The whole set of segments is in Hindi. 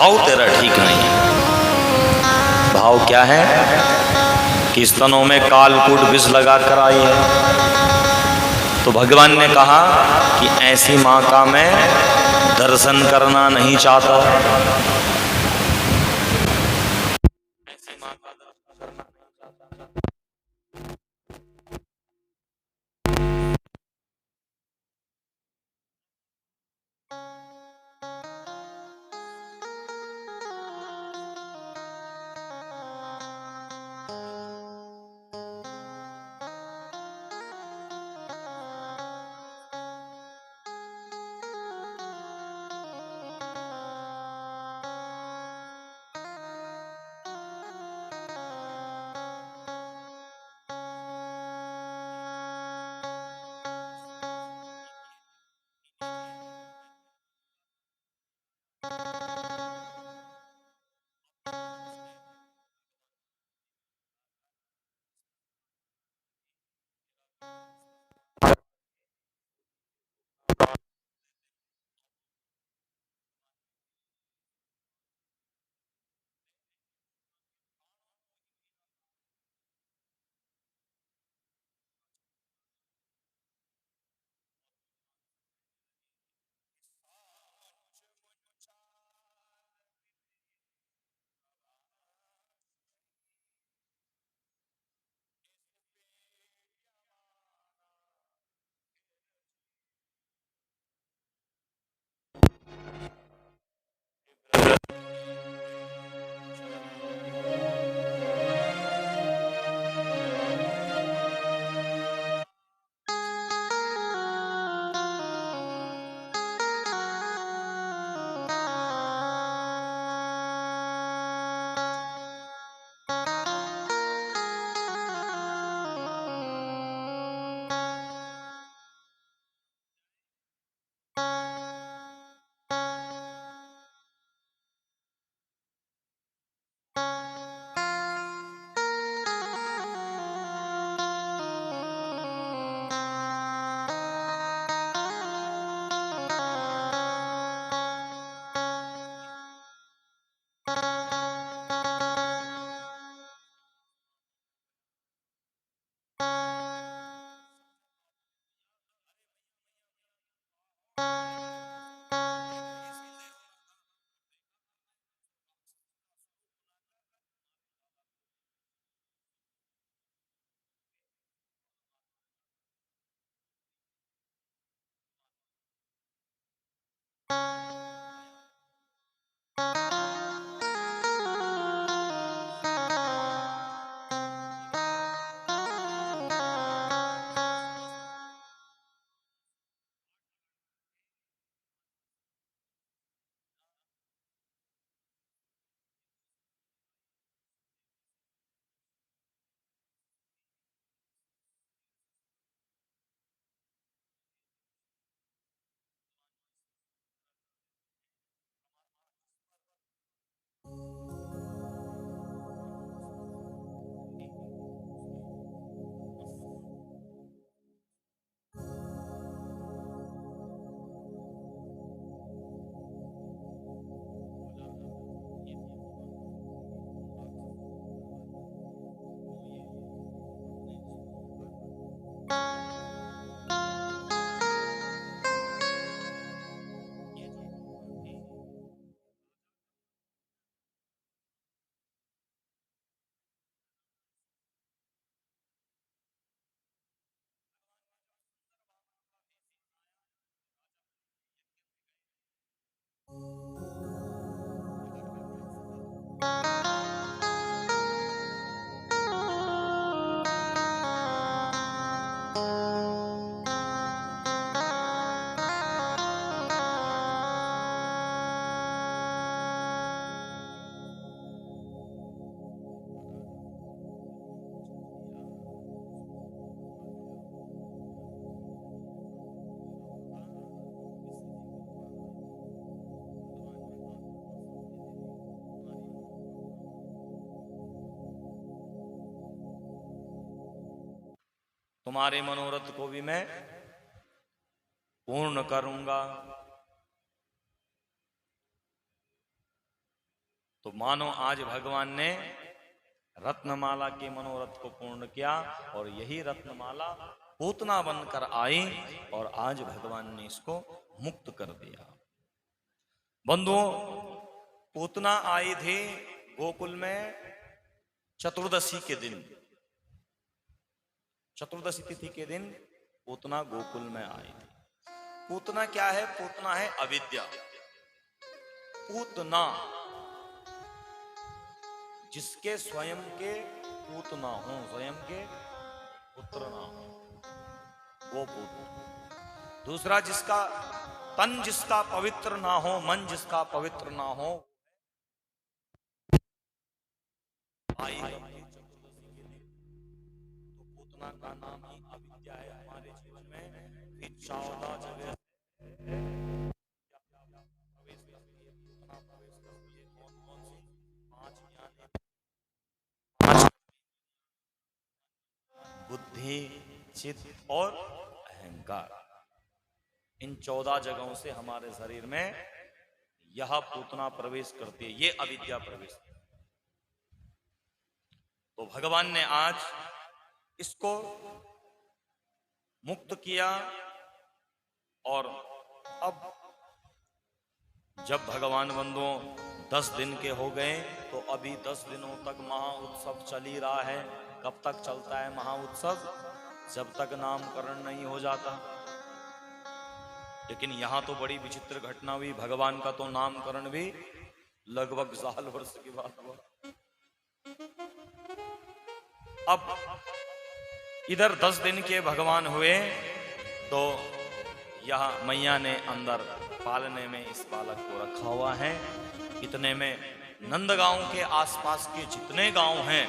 भाव तेरा ठीक नहीं है। भाव क्या है कि स्तनों में कालकूट विष लगा कर आई है। तो भगवान ने कहा कि ऐसी मां का मैं दर्शन करना नहीं चाहता। ऐसी मां का दर्शन करना नहीं चाहता। तुम्हारे मनोरथ को भी मैं पूर्ण करूंगा। तो मानो आज भगवान ने रत्नमाला के मनोरथ को पूर्ण किया और यही रत्नमाला पूतना बनकर आई और आज भगवान ने इसको मुक्त कर दिया। बंधुओं, पूतना आई थी गोकुल में चतुर्दशी के दिन, चतुर्दशी तिथि के दिन पूतना गोकुल में आई थी। पूतना क्या है? पूतना है अविद्या। पूतना जिसके स्वयं के पूत ना हो, स्वयं के पुत्र ना हो, वो पूत। दूसरा, जिसका तन जिसका पवित्र ना हो, मन जिसका पवित्र ना हो, आई चतुर्दशी के दिन। तो पूतना का नाम ही अविद्या है हमारे जीवन में। 14 जगह प्रवेश करती है, पूतना प्रवेश करती है। कौन कौन सी? 5 ज्ञान, बुद्धि, चित्त और अहंकार। इन 14 जगहों से हमारे शरीर में यह पूतना प्रवेश करती है, ये अविद्या प्रवेश। तो भगवान ने आज इसको मुक्त किया और अब जब भगवान बंधुओं 10 दिन के हो गए तो अभी 10 दिनों तक महा उत्सव चल ही रहा है। कब तक चलता है महा उत्सव? जब तक नामकरण नहीं हो जाता। लेकिन यहां तो बड़ी विचित्र घटना हुई। भगवान का तो नामकरण भी लगभग साल वर्ष के बाद हुआ। अब इधर 10 दिन के भगवान हुए तो यह मैया ने अंदर पालने में इस बालक को रखा हुआ है। इतने में नंदगांव के आसपास के जितने गांव हैं,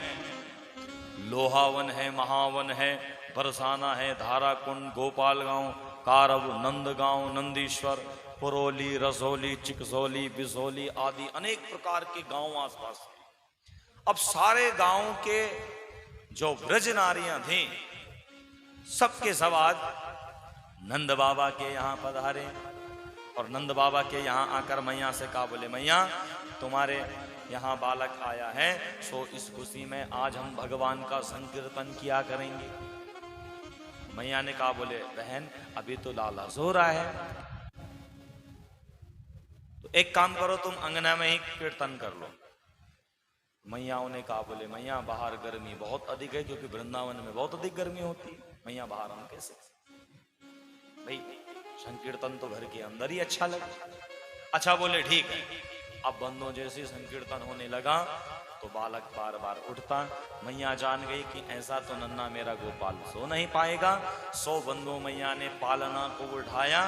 लोहावन है, महावन है, बरसाना है, धाराकुंड, गोपाल गांव, कारव, नंदगांव, नंदीश्वर, पुरोली, रसोली, चिकसोली, बिसोली आदि अनेक प्रकार के गांव आसपास हैं। अब सारे गांव के जो ब्रज नारियां थी, सबके सब आज नंद बाबा के यहाँ पधारे और नंद बाबा के यहाँ आकर मैया से कहा, बोले मैया तुम्हारे यहाँ बालक आया है, सो इस खुशी में आज हम भगवान का संकीर्तन किया करेंगे। मैया ने कहा, बोले बहन अभी तो लाला सो रहा है, तो एक काम करो तुम अंगना में ही कीर्तन कर लो। मैयाओं ने कहा, बोले मैया बाहर गर्मी बहुत अधिक है, क्योंकि वृंदावन में बहुत अधिक गर्मी होती है, मैया बाहर हम कैसे? भाई संकीर्तन तो घर के अंदर ही अच्छा लगा। अच्छा बोले ठीक है। अब बंदों जैसे संकीर्तन होने लगा तो बालक बार बार उठता। मैया जान गई कि ऐसा तो नन्ना मेरा गोपाल सो नहीं पाएगा। सो बंदों मैया ने पालना को उठाया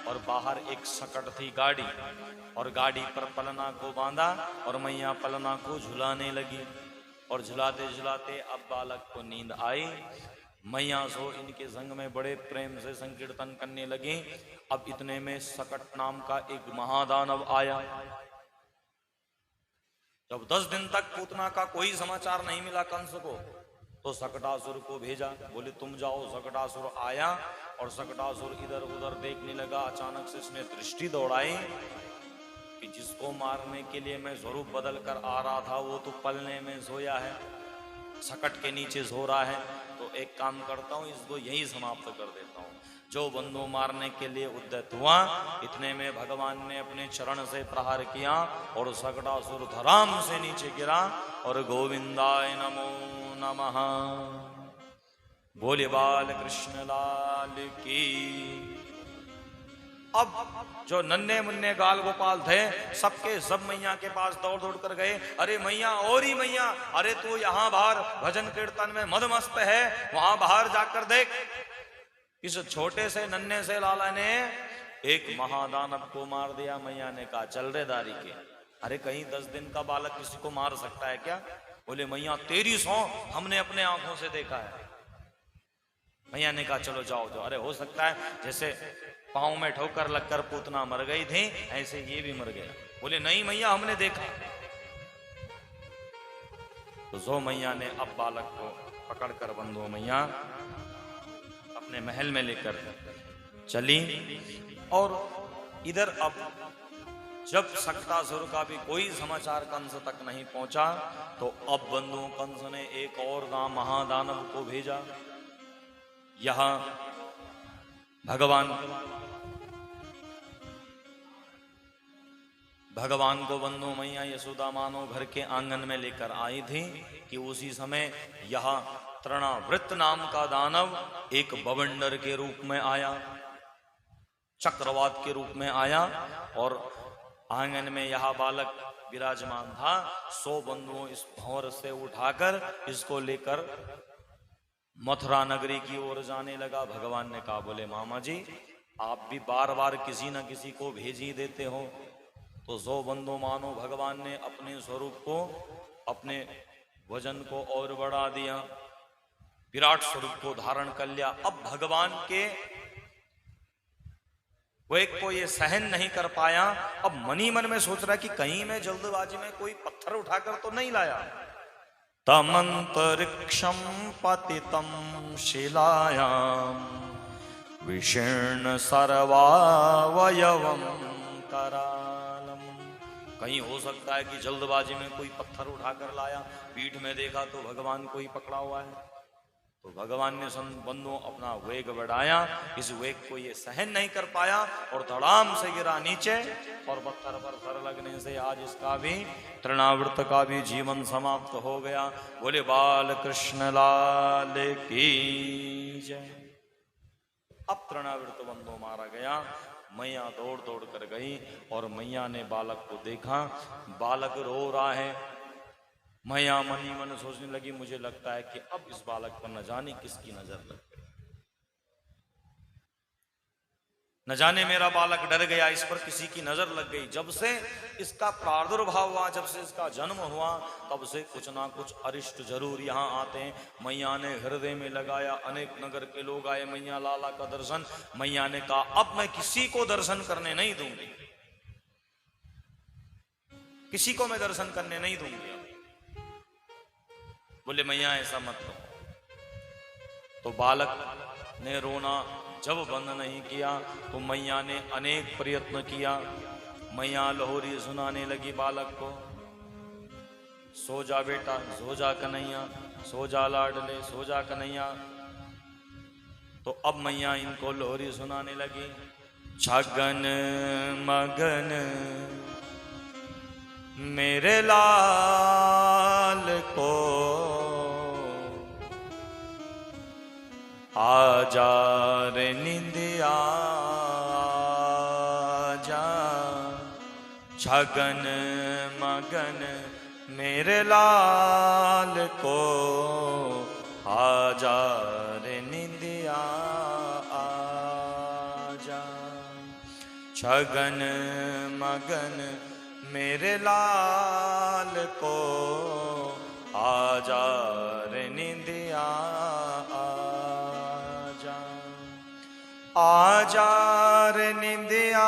और बाहर एक सकट थी गाड़ी, और गाड़ी पर पलना को बांधा और मैया पलना को झुलाने लगी। और झुलाते झुलाते अब बालक को नींद आई। मैया सो इनके संग में बड़े प्रेम से संकीर्तन करने लगी। अब इतने में सकट नाम का एक महादानव आया। जब 10 दिन तक पूतना का कोई समाचार नहीं मिला कंस को, तो सकटासुर को भेजा, बोले तुम जाओ। सकटासुर आया और सकटासुर इधर उधर देखने लगा। अचानक से इसने दृष्टि दौड़ाई कि जिसको मारने के लिए मैं स्वरूप बदल कर आ रहा था वो तो पलने में सोया है, सकट के नीचे सो रहा है। तो एक काम करता हूँ, इसको यही समाप्त कर देता हूँ। जो बंदो मारने के लिए उद्यत हुआ, इतने में भगवान ने अपने चरण से प्रहार किया और सकटासुर धराम से नीचे गिरा। और गोविंदाय नमो नमः, बोले बाल कृष्ण लाल की। अब जो नन्हे मुन्ने गाल गोपाल थे, सबके सब मैया के पास दौड़ दौड़ कर गए। अरे मैया, और ही मैया, अरे तू यहाँ बाहर भजन कीर्तन में मदमस्त है, वहां बाहर जाकर देख। इस छोटे से नन्हे से लाला ने एक महादानव को मार दिया। मैया ने कहा, चल रे दारी के, अरे कहीं 10 दिन का बालक किसी को मार सकता है क्या? बोले मैया तेरी सौ, हमने अपने आंखों से देखा है। मैया ने कहा, चलो जाओ जाओ। अरे हो सकता है जैसे पांव में ठोकर लगकर पूतना मर गई थी, ऐसे ये भी मर गया। बोले नहीं मैया, हमने देखा। तो जो मैया ने अब बालक को पकड़कर बंधु मैया अपने महल में लेकर चली। और इधर अब जब सक्तासुर का भी कोई समाचार कंस तक नहीं पहुंचा तो अब बंधु कंस ने एक और महादानव को भेजा। यहां भगवान को बंधु मैया यशोदा मानो घर के आंगन में लेकर आई थी कि उसी समय यह तृणावृत नाम का दानव एक बवंडर के रूप में आया, चक्रवात के रूप में आया और आंगन में यह बालक विराजमान था। 100 बंधुओं इस भंवर से उठाकर इसको लेकर मथुरा नगरी की ओर जाने लगा। भगवान ने कहा, बोले मामा जी आप भी बार बार किसी न किसी को भेज ही देते हो। तो 100 बंधु मानो भगवान ने अपने स्वरूप को, अपने वजन को और बढ़ा दिया, विराट स्वरूप को धारण कर लिया। अब भगवान के वेग को ये सहन नहीं कर पाया। अब मनी मन में सोच रहा कि कहीं मैं जल्दबाजी में कोई पत्थर उठाकर तो नहीं लाया। तमंतरिक्षम पतितम शिलायाम विशीर्ण सर्वावयवम करालम। कहीं हो सकता है कि जल्दबाजी में कोई पत्थर उठाकर लाया, पीठ में देखा तो भगवान को ही पकड़ा हुआ है। तो भगवान ने बंधुओं अपना वेग बढ़ाया, इस वेग को ये सहन नहीं कर पाया और धड़ाम से गिरा नीचे और पत्थर पर सर लगने से आज इसका भी, तृणावृत का भी जीवन समाप्त हो गया। बोले बाल कृष्ण लाल की जय। अब तृणावृत बंधु मारा गया। मैया दौड़ दौड़ कर गई और मैया ने बालक को देखा, बालक रो रहा है। मैया मनी मन सोचने लगी, मुझे लगता है कि अब इस बालक पर न जाने किसकी नजर लग गई, न जाने मेरा बालक डर गया, इस पर किसी की नजर लग गई। जब से इसका प्रादुर्भाव हुआ, जब से इसका जन्म हुआ, तब से कुछ ना कुछ अरिष्ट जरूर यहाँ आते हैं। मैया ने हृदय में लगाया, अनेक नगर के लोग आए मैया लाला का दर्शन। मैया ने कहा अब मैं किसी को दर्शन करने नहीं दूंगी, किसी को मैं दर्शन करने नहीं दूंगी। बोले मैया ऐसा मत करो। तो बालक ने रोना जब बंद नहीं किया तो मैया ने अनेक प्रयत्न किया। मैया लोहरी सुनाने लगी बालक को, सो जा बेटा, सो जा कन्हैया, सो जा लाडले, सो जा कन्हैया। तो अब मैया इनको लोहरी सुनाने लगी। छगन मगन मेरे लाल को आजा रे निंदिया जा, छगन मगन मेरे लाल को आजा रे निंदिया आजा। छगन मगन मेरे लाल को आजा रे निंदिया आजा। आजा रे निंदिया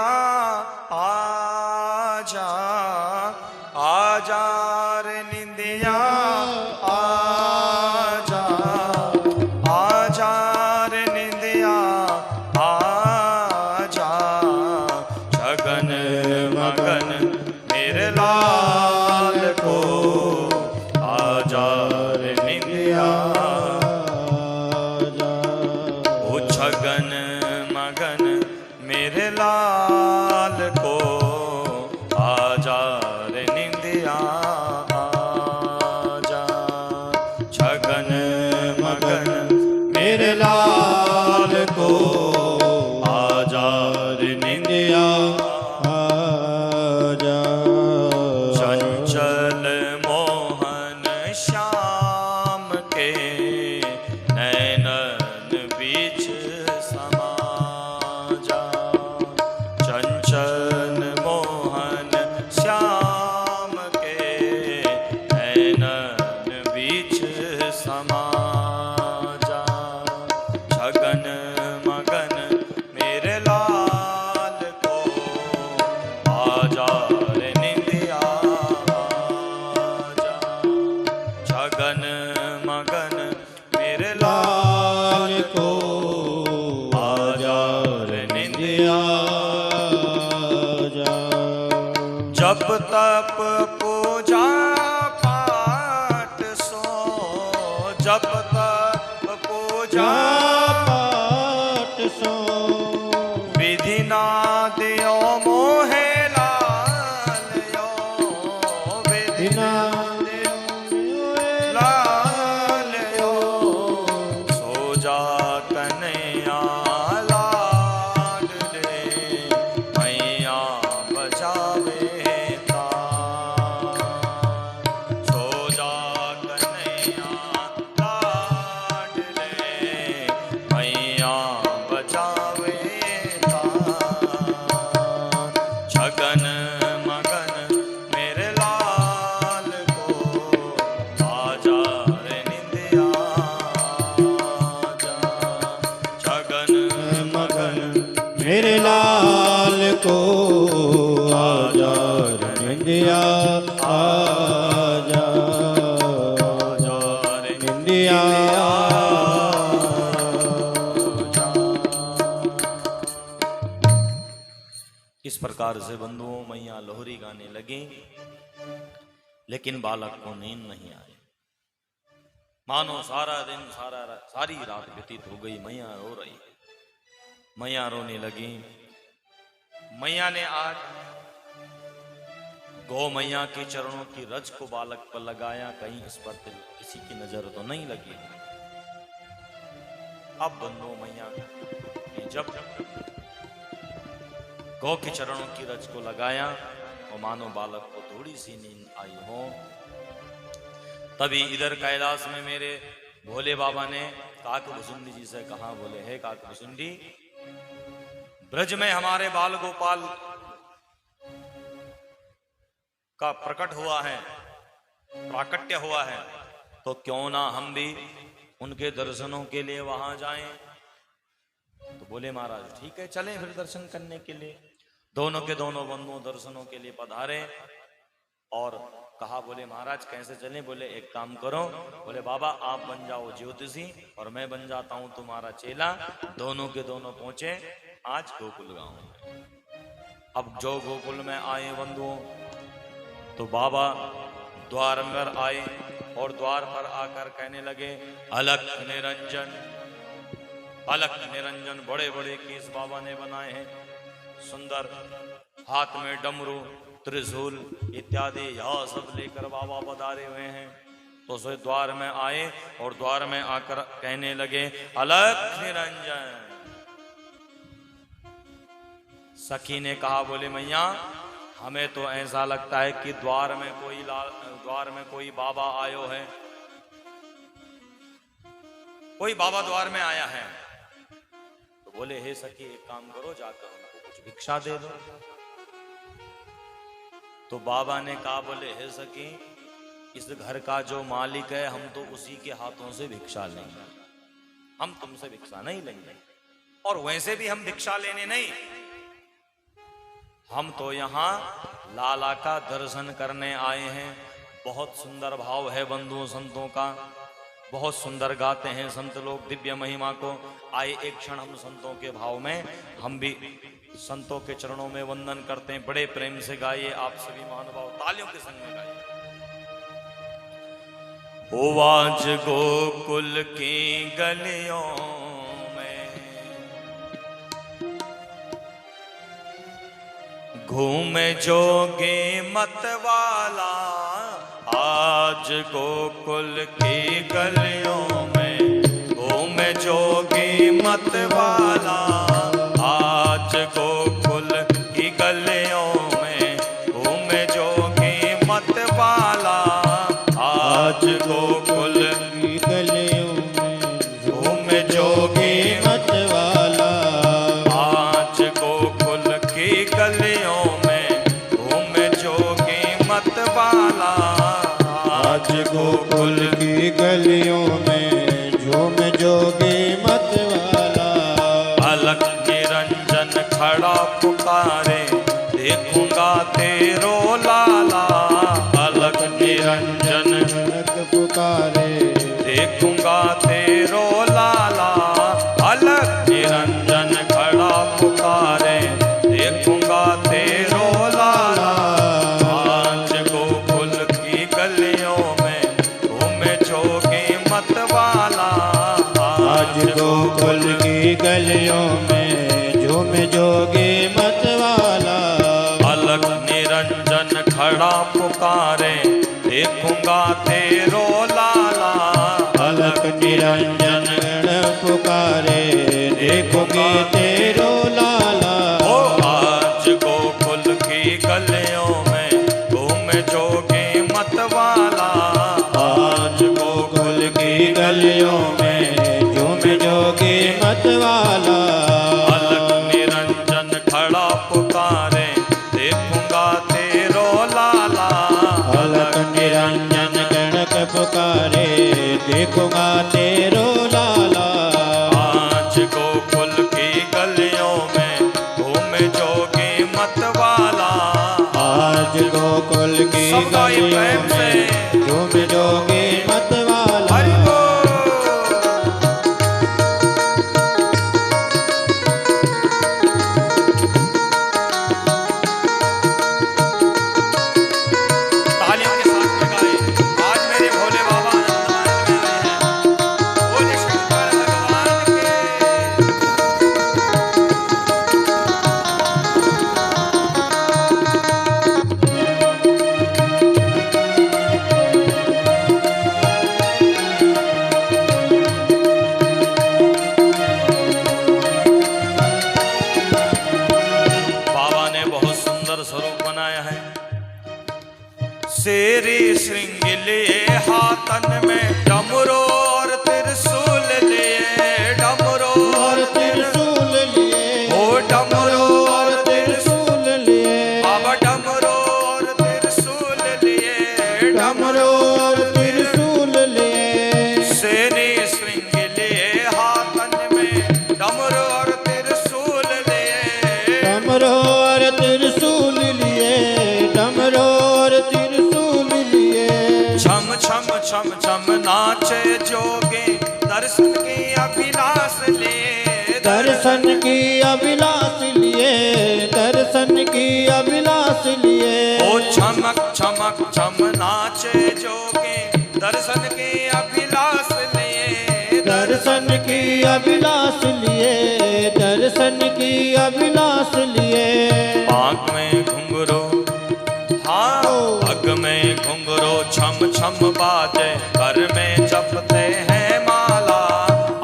आजा, आजा रे निंदिया आजा, आजा रे निंदिया आजा। छगन मगन मेरे लाल को आजा रे निंदिया आजा। ओ छगन मगन मेरे लाल को आजा रे निंदिया आजा। छगन मगन मेरे लाल को आजा रे निंदिया आजा। पूजा पाठ सो, जप तप पूजा पाठ सो, विधि ना दियो मोहे लाल यो, विधि ना दियो लाल यो, सो जा कन्हैया लाड ले, मैया बजावे तार, सो जा कन्हैया लाड ले, मैया बजावे छगन मगन मेरे लाल को, आजा रे निंदिया आजा, छगन मगन मेरे लाल को आजा रे निंदिया आजा, आजा रे निंदिया इस प्रकार से बंधुओं मैया लोहरी गाने लगी, लेकिन बालक को नींद नहीं आई। मानो सारा दिन सारी रात व्यतीत हो गई, मैया रो रही है। मैया रोने लगी। मैया ने आज गौ मैया के चरणों की रज को बालक पर लगाया, कहीं इस पर किसी की नजर तो नहीं लगी। अब बंधुओं मैया ने जब गौ के चरणों की रज को लगाया और मानो बालक को थोड़ी सी नींद आई हो, तभी इधर कैलाश में मेरे भोले बाबा ने काकभुसुंडी जी से कहा, बोले हे काकभुसुंडी, ब्रज में हमारे बाल गोपाल का प्रकट हुआ है, प्राकट्य हुआ है, तो क्यों ना हम भी उनके दर्शनों के लिए वहां जाएं। तो बोले महाराज ठीक है, चलें फिर दर्शन करने के लिए। दोनों के दोनों बंधुओं दर्शनों के लिए पधारे और कहा, बोले महाराज कैसे चलें। बोले एक काम करो, बोले बाबा आप बन जाओ ज्योतिषी और मैं बन जाता हूं तुम्हारा चेला। दोनों के दोनों पहुंचे आज गोकुल गांव में। अब जो गोकुल में आए बंधुओं, तो बाबा द्वार पर आए और द्वार पर आकर कहने लगे, अलख निरंजन, अलख निरंजन। बड़े बड़े केस बाबा ने बनाए हैं, सुंदर, हाथ में डमरू त्रिशूल इत्यादि यह सब लेकर बाबा पधारे हुए हैं। तो सो द्वार में आए और द्वार में आकर कहने लगे, अलख निरंजन। सखी ने कहा, बोले मैया हमें तो ऐसा लगता है कि द्वार में कोई बाबा आयो है, कोई बाबा द्वार में आया है। तो बोले हे सखी एक काम करो, जाकर उनको कुछ भिक्षा दे दो। तो बाबा ने कहा, बोले हे सखी इस घर का जो मालिक है हम तो उसी के हाथों से भिक्षा लेंगे, हम तुमसे भिक्षा नहीं लेंगे। और वैसे भी हम भिक्षा लेने नहीं, हम तो यहाँ लाला का दर्शन करने आए हैं। बहुत सुंदर भाव है बंधुओं संतों का, बहुत सुंदर गाते हैं संत लोग दिव्य महिमा को। आए एक क्षण हम संतों के भाव में हम भी संतों के चरणों में वंदन करते हैं। बड़े प्रेम से गाइए आप सभी महानुभाव, तालियों के संग में गाइए। ओ आज गोकुल की गलियों में घूमे जोगे मतवाला, आज गोकुल की गलियों में घूमे जोगी मतवाला, आज गोकुल की गलियों में घूमे जोगी मतवाला, आज गोकुल की गलियों में घूमे जोगी मतवाला, आज गोकुल की गलियों में घूमे जोगी मतवाला, आज गोकुल की गलियों में झूम जोगी मतवाला। अलख निरंजन खड़ा पुकारे देखूंगा तेरो लाला, अलख निरंजन पुकारे देखूंगा तेरो लाला, अलख निरंजन खड़ा पुकारे देखूंगा तेरो लाला, आज पुकारे देखूंगा तेरो लाला। अलख निरंजन गण पुकारे देखोगे तेरो लाला। ओ आज गोकुल की गलियों में घूमे जोगी मतवाला। आज गोकुल की गलियों में झूम जोगी मतवाला। अलख निरंजन खड़ा पुकारे देखूंगा तेरो लाला। अलख निरंजन गणक पुकारे देखूंगा तेरो लाला। आज गोकुल की गलियों में घूमे जोगी मतवाला। आज गोकुल की सब गाइए गलियों प्रेम से। में झूम जोगी मतवाला। हरि बोल। तालियों के साथ में गाए। आज मेरे भोले बाबा आनंद में आए हैं। बोले शंकर भगवान के। बाबा ने बहुत सुंदर स्वरूप बनाया है। शेरी श्रृंग लिए हाथन में डमरू और त्रिशूल लिए। डमरू और त्रिशूल लिए ओ डमरू और त्रिशूल। त्रिशूल लिए बाबा डमरू और त्रिशूल लिए। डमरू और त्रिशूल लिए। शेरी श्रृंग लिए हाथन में डमरू और त्रिशूल लिए। डमरू और त्रिशूल लिए। डमरू और त्रिशूल लिए। छम छम छम छम नाचे जोगे दर्शन की अभिलाष लिए। दर्शन की अभिलाष लिए। दर्शन की अभिलाष लिए। ओ चमक चमक चम नाचे जोगे दर्शन की अभिलाष लिए। दर्शन की अभिलाष लिए। दर्शन की अभिलाष लिए। आँख में घुंघरू हाँ पग में घुंघरू छम छम बाजे घर में जपते हैं माला।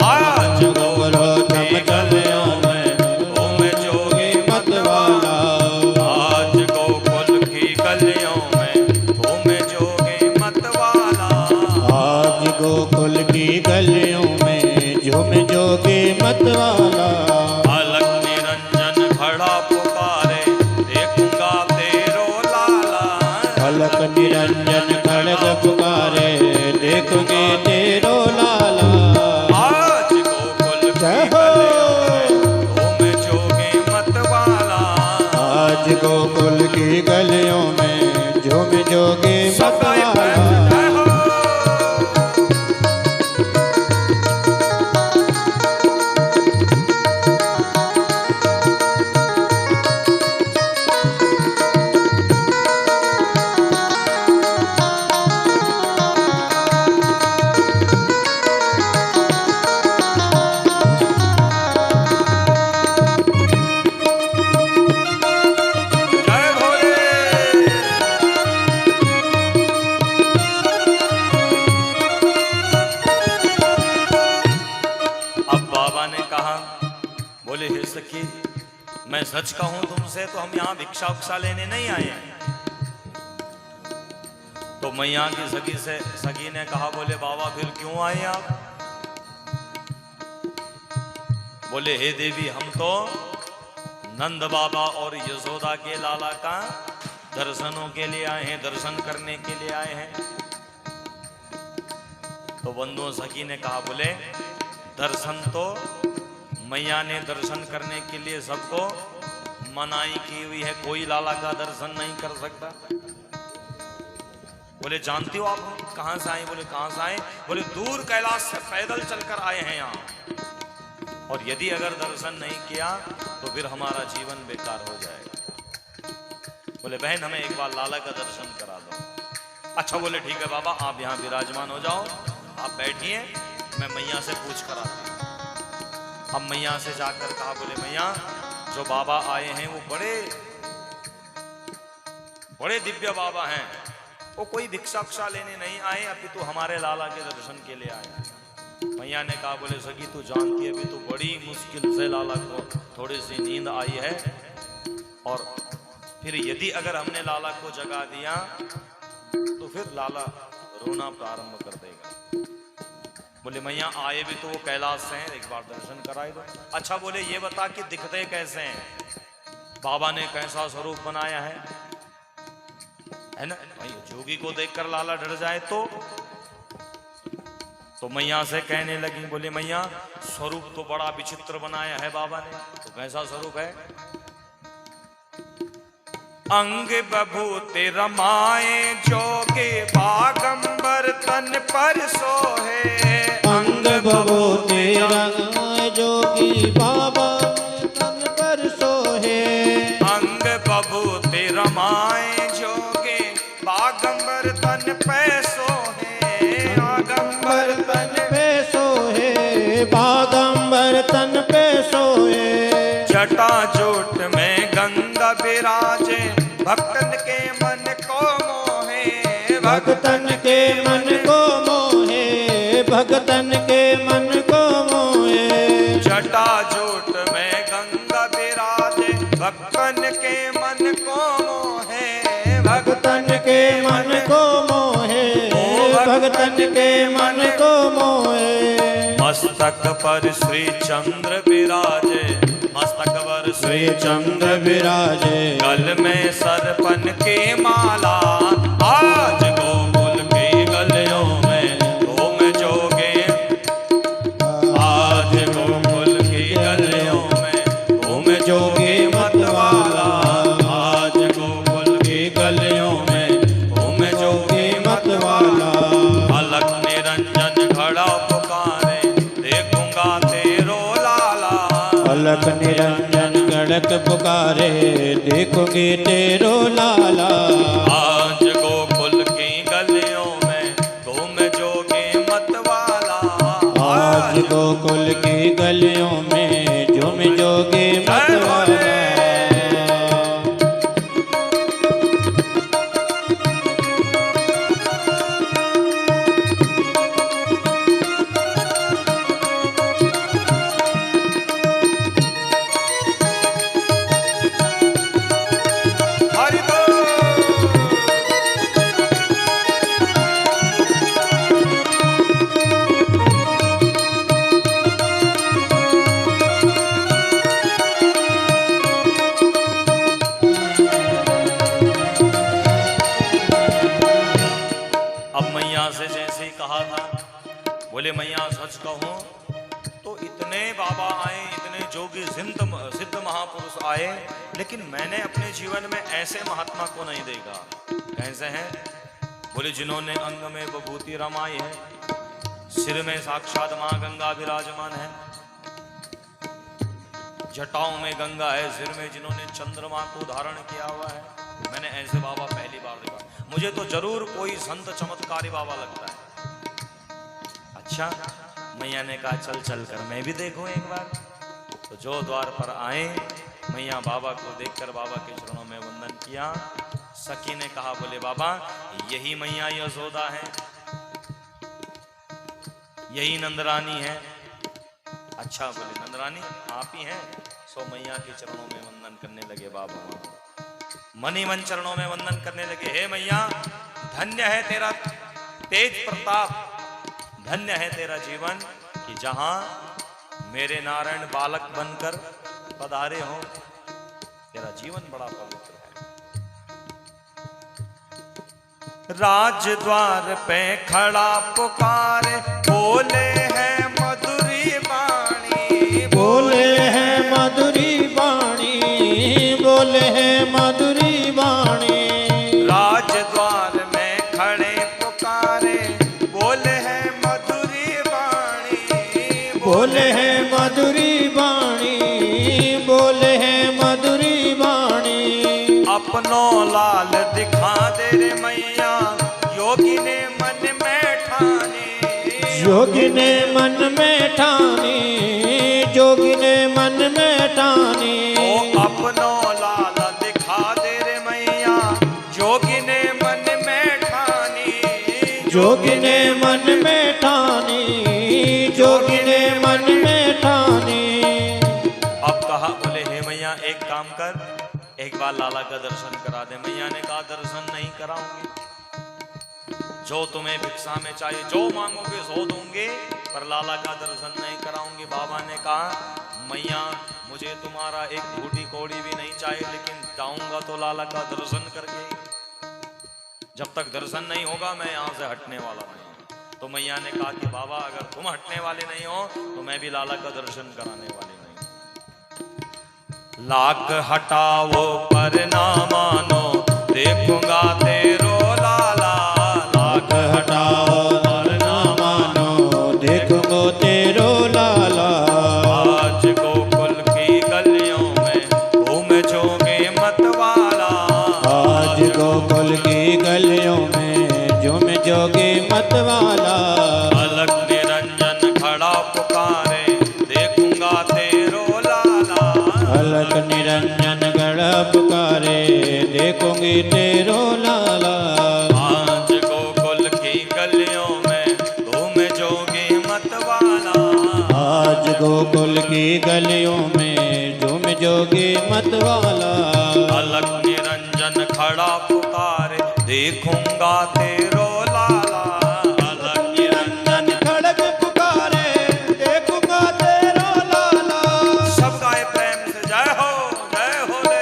आज घुंघरू छम गलियों में घूमे जोगी मतवाला। आज गोकुल की गलियों में घूमे जोगी मतवाला। आज गोकुल की गलियों में झूम जोगी मतवाला। अलख निरंजन खड़ा पुकारे देखूंगा तेरो लाला। अलख निरंजन खड़ग पुकारे देखोगे तेरो लाला। आज गोकुल की जय हो। गलियों में घूमे जोगी मतवाला। आज गोकुल की गलियों में झूम जोगी सब गाइए मतवाला। प्रेम से जय हो। जय भोले। अब बाबा ने कहा बोले हे सखी मैं सच कहूं तुमसे तो हम यहाँ भिक्षा उक्षा लेने नहीं आए हैं। तो मैया की सखी ने कहा बोले बाबा फिर क्यों आए आप? बोले हे देवी हम तो नंद बाबा और यशोदा के लाला का दर्शनों के लिए आए हैं, दर्शन करने के लिए आए हैं। तो बंधुओं सखी ने कहा बोले दर्शन तो मैया ने दर्शन करने के लिए सबको मनाही की हुई है, कोई लाला का दर्शन नहीं कर सकता। बोले जानती हो आप कहां से आए? बोले कहां से आए? बोले दूर कैलाश से पैदल चलकर आए हैं यहाँ, और यदि अगर दर्शन नहीं किया तो फिर हमारा जीवन बेकार हो जाएगा। बोले बहन हमें एक बार लाला का दर्शन करा दो। अच्छा बोले ठीक है बाबा आप यहाँ विराजमान हो जाओ, आप बैठिए, मैं मैया से पूछ कर आता हूं। अब मैया से जाकर कहा बोले मैया जो बाबा आए हैं वो बड़े बड़े दिव्य बाबा हैं, वो कोई भिक्षा उक्षा लेने नहीं आए, अभी तो हमारे लाला के दर्शन के लिए आए। मैया ने कहा बोले सखी तू जानती है अभी तो बड़ी मुश्किल से लाला को थोड़ी सी नींद आई है, और फिर यदि अगर हमने लाला को जगा दिया तो फिर लाला रोना प्रारंभ कर देगा। बोले मैया आए भी तो वो कैलाश से हैं, एक बार दर्शन कराए दो। अच्छा बोले ये बता कि दिखते कैसे हैं, बाबा ने कैसा स्वरूप बनाया है ना। भाई जोगी को देखकर लाला डर जाए तो मैया से कहने लगी, बोले मैया स्वरूप तो बड़ा विचित्र बनाया है बाबा ने, तो कैसा स्वरूप है। अंग बभूते रमाए जोगे बागंबर तन पर सोहे। अंग बभूते रमाए जोगी बाबा तन पर सोहे। अंग बभूते रमाए जोगे बागंबर तन पे सोहे। बागंबर तन पे सोहे, बागंबर तन पे सोहे। जटा जोट में गंगा विराजे भक्तन के मन को मोहे। भक्तन के मन को मोहे, भक्तन के मन को मोहे। जटा जोट में गंगा विराजे भक्तन के मन को मोहे। भक्तन के मन को मोहे, भक्तन के मन को मोहे। मस्तक पर श्री चंद्र विराजे, मस्तक पर श्री चंद्र विराजे। गल में सरपन की माला। आज गोकुल की गलियों में घूम जोगे। आज गोकुल की गलियों में घूम जोगे मतवाला। आज गोकुल की गलियों में घूम जोगे मतवाला। अलख निरंजन खड़ा पुकारे देखूंगा तेरो लाला। अलख निरंजन गड़क पुकारे देखोगे तेरो लाला। आज गोकुल की गलियों में घूम जोगे मतवाला। आज गोकुल की गलियों में झूम जोगे मतवाला। बोले मैया सच कहूं तो इतने बाबा आए, इतने जोगी सिद्ध महापुरुष आए, लेकिन मैंने अपने जीवन में ऐसे महात्मा को नहीं देखा। कैसे हैं? बोले जिन्होंने अंग में विभूति रमाई है, सिर में साक्षात मां गंगा विराजमान है, जटाओं में गंगा है, सिर में जिन्होंने चंद्रमा को धारण किया हुआ है। मैंने ऐसे बाबा पहली बार देखा। मुझे तो जरूर कोई संत चमत्कारी बाबा लगता है। अच्छा, मैया ने कहा चल चल कर मैं भी देखूं एक बार। तो जो द्वार पर आए, मैया बाबा को देखकर बाबा के चरणों में वंदन किया। सखी ने कहा बोले बाबा यही मैया यशोदा है, यही नंदरानी है। अच्छा बोले नंदरानी आप ही हैं? सो मैया के चरणों में वंदन करने लगे बाबा। मनी मन चरणों में वंदन करने लगे। हे मैया धन्य है तेरा तेज प्रताप, धन्य है तेरा जीवन कि जहां मेरे नारायण बालक बनकर पधारे हो। तेरा जीवन बड़ा पवित्र है। राजद्वार पे खड़ा पुकारे, बोले हैं मधुरी वाणी, बोले हैं मधुरी वाणी, बोले हैं मधुरी वाणी। राजद्वार में खड़े पुकारे, बोले हैं बोले हैं मधुरी वाणी, बोले हैं मधुरी वाणी। अपनों लाल दिखा दे रे मैया, योगी ने मन में ठाने, योगी ने मन में ठानी, जोगी ने मन में ठानी। ओ अपनों लाल दिखा दे रे मैया, जोगी ने मन में ठाने। जोगी ने मन में ठानी, जोगी ने मन में ठानी। अब कहा, बोले हे मैया एक काम कर, एक बार लाला का दर्शन करा दे। मैया ने कहा दर्शन नहीं कराऊंगी, जो तुम्हें भिक्षा में चाहिए जो मांगोगे सो दूंगे, पर लाला का दर्शन नहीं कराऊंगी। बाबा ने कहा मैया मुझे तुम्हारा एक बूटी कौड़ी भी नहीं चाहिए, लेकिन जाऊंगा तो लाला का दर्शन करके, जब तक दर्शन नहीं होगा मैं यहाँ से हटने वाला नहीं। तो मैया ने कहा कि बाबा अगर तुम हटने वाले नहीं हो तो मैं भी लाला का दर्शन कराने वाले नहीं। लाख हटाओ पर ना मानो, देखूंगा तेरो लाला। लाख हटाओ और ना मानो, देखो तेरो लाला। आज गोकुल की गलियों में घूम जोगे मतवाला। आज गोकुल की गलियों में झूम जोगे मतवाला। अलग निरंजन खड़ा पुकारे, देखूंगा तेरो लाला। अलग निरंजन गढ़ पुकारे, देखूंगी तेरो लाला। आज गोकुल की गलियों में घूम जोगे मतवाला। आज गोकुल की गलियों में झूम जोगे मतवाला। अलग निरंजन खड़ा पुकारे, देखूंगा तेरो लाला। अलग निरंजन खड़ग पुकारे, देखूंगा तेरो लाला। सब गाए प्रेम से जय हो ले।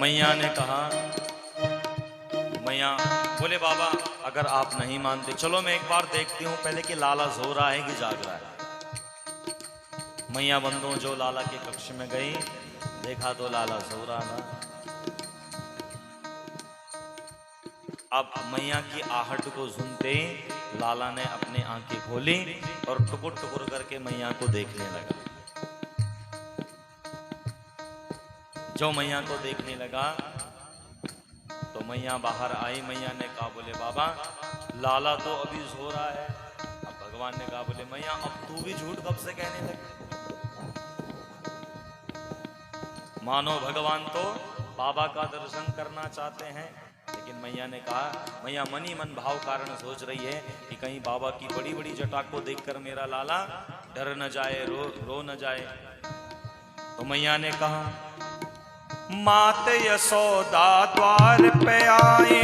मैया ने कहा, मैया बोले बाबा अगर आप नहीं मानते चलो मैं एक बार देखती हूँ पहले कि लाला सो रहा है कि जाग रहा है। मैया बंदों जो लाला के कक्ष में गई, देखा तो लाला सो रहा था। अब मैया की आहट को सुनते ही लाला ने अपनी आंखें खोली और टुकुर टुकुर करके मैया को देखने लगा। जो मैया को देखने लगा तो मैया बाहर आई। मैया ने कहा बोले बाबा लाला तो अभी सो रहा है। अब भगवान ने कहा बोले मैया अब तू भी झूठ कब से कहने लगी। मानो भगवान तो बाबा का दर्शन करना चाहते हैं, लेकिन मैया ने कहा, मैया मनी मन भाव कारण सोच रही है कि कहीं बाबा की बड़ी बड़ी जटा को देखकर मेरा लाला डर न जाए, रो न जाए। तो मैया ने कहा मात यशोदा द्वार पे आए,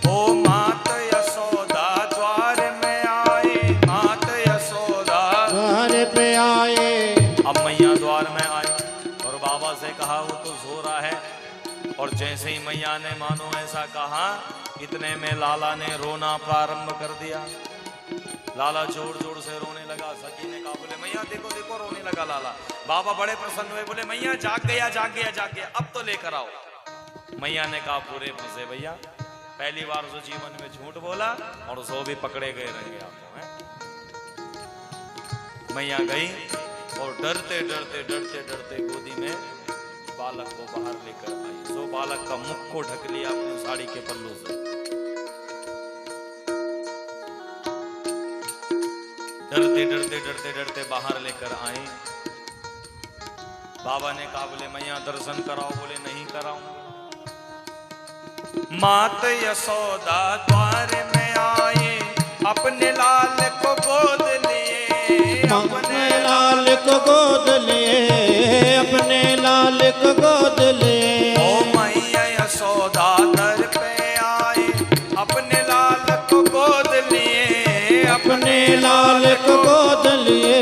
ओ मात यशोदा द्वार में आए, मात यशोदा द्वार पे आए। अब मैया द्वार में आई और बाबा से कहा वो तो सो रहा है। और जैसे ही मैया ने मानो ऐसा कहा, इतने में लाला ने रोना प्रारंभ कर दिया। लाला जोर जोर से रोने लगा। सखी ने कहा बोले मैया देखो देखो रोने लगा लाला। बाबा बड़े प्रसन्न हुए, बोले मैया जाग गया जाग गया जाग गया, अब तो लेकर आओ। मैया ने कहा पूरे फंसे भैया, पहली बार जो जीवन में झूठ बोला और सो भी पकड़े गए रहेंगे आपको हैं। मैया गई और डरते डरते डरते डरते गोदी में बालक को बाहर लेकर आई। सो बालक का मुख को ढक लिया अपनी साड़ी के पल्लू से। डरते डरते डरते डरते बाहर लेकर आए। बाबा ने कहा बोले मैया दर्शन कराओ। बोले नहीं कराऊंगा। मात यशोदा द्वार में आए, अपने लाल को गोद लिए, अपने लाल को गोद लिए, अपने लाल को गोद लिए। ओ मैया यशोदा दर पे आए, अपने लाल को गोद लिए, अपने लाल को गोद लिए,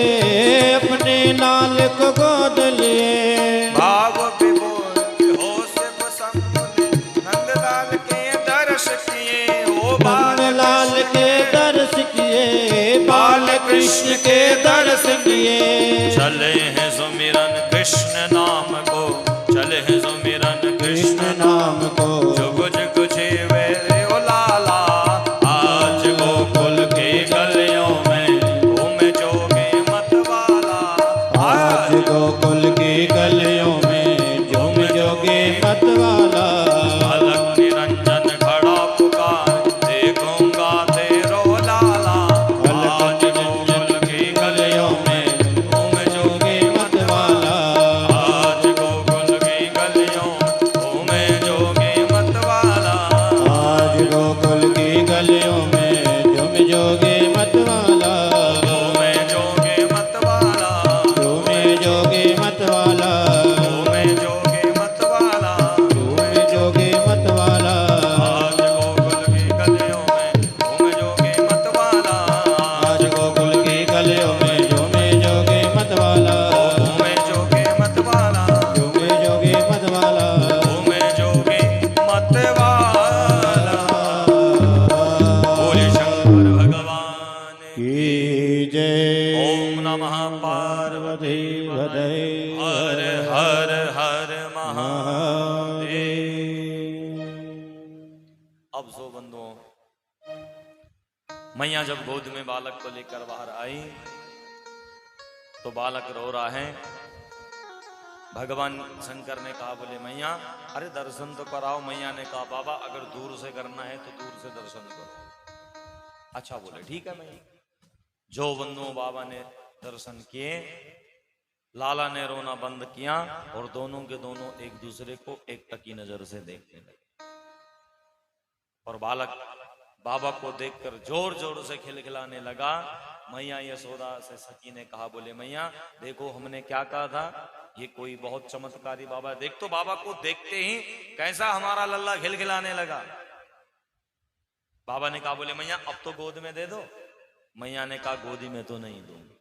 अपने लाल को गोद लिए। भाव विभोर होश बसंत ने नंदलाल के दर्श किए। ओ नंदलाल के कृष्ण के दर्शन किए। चले हैं सुमिरन कृष्ण नाम को, चले हैं सुमिरन कृष्ण नाम को, जुग जुग जीवे रे ओ लाला। आज गोकुल के गलियों में घूमे जोगे मतवाला। आज गोकुल की गलियों में झूम जोगे मतवाला। अलग निरंजन खड़ा पुकार, देखूंगा तेरो लाला। आज गोकुल की गलियों में घूमे जोगे मतवाला। आज गोकुल की गलियों घूमे जोगे मतवाला। आज गोकुल की गलियों में झूम जोगे मतवाला। घूमे जोगे मतवाला। झूमे जोगे मतवाला। घूमे जोगे मतवाला। झूमे जोगे मतवाला। आज गोकुल की गलियों में घूमे जोगे मतवाला। आज गोकुल की गलियों में झूमे जोगे मतवाला। घूमे जोगे मतवाला। झूमे जोगे मतवाला। घूमे जोगे मतवाला। बोले शंकर भगवान की जय। ओम नमः पार्वती भदे हर हर हर महादेव। अब सो बंधुओं, मैया जब गोद में बालक को लेकर बाहर आई तो बालक रो रहा है। भगवान शंकर ने कहा, बोले मैया अरे दर्शन तो कराओ। मैया ने कहा, बाबा अगर दूर से करना है तो दूर से दर्शन करो। अच्छा बोले ठीक है मैया। जो बंधुओं बाबा ने दर्शन किए, लाला ने रोना बंद किया और दोनों के दोनों एक दूसरे को एक टकी नजर से देखने लगे। और बालक बाबा को देखकर जोर जोर से खिलखिलाने लगा। मैया यशोदा से सखी ने कहा, बोले मैया देखो हमने क्या कहा था, ये कोई बहुत चमत्कारी बाबा है। देख तो बाबा को देखते ही कैसा हमारा लल्ला खिलखिलाने लगा। बाबा ने कहा, बोले मैया अब तो गोद में दे दो। मैया ने कहा, गोदी में तो नहीं दूंगी।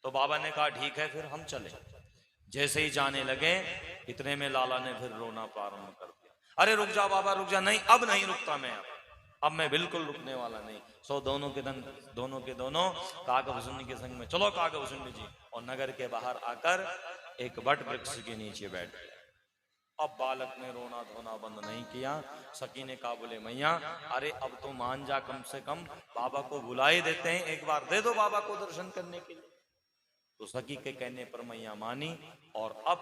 तो बाबा ने कहा, ठीक है फिर हम चले। जैसे ही जाने लगे इतने में लाला ने फिर रोना प्रारंभ कर दिया। अरे रुक जा बाबा रुक जा। नहीं अब नहीं रुकता मैं, अब मैं बिल्कुल रुकने वाला नहीं। सो दोनों के दोनों काकभूषुंडी के संग में, चलो काकभूषुंडी जी, और नगर के बाहर आकर एक वट वृक्ष के नीचे बैठ गए। अब बालक ने रोना धोना बंद नहीं किया। सखी ने कहा, बोले मैया अरे अब तो मान जा, कम से कम बाबा को बुला ही देते हैं, एक बार दे दो बाबा को दर्शन करने के लिए। तो सखी के कहने पर मैया मानी और अब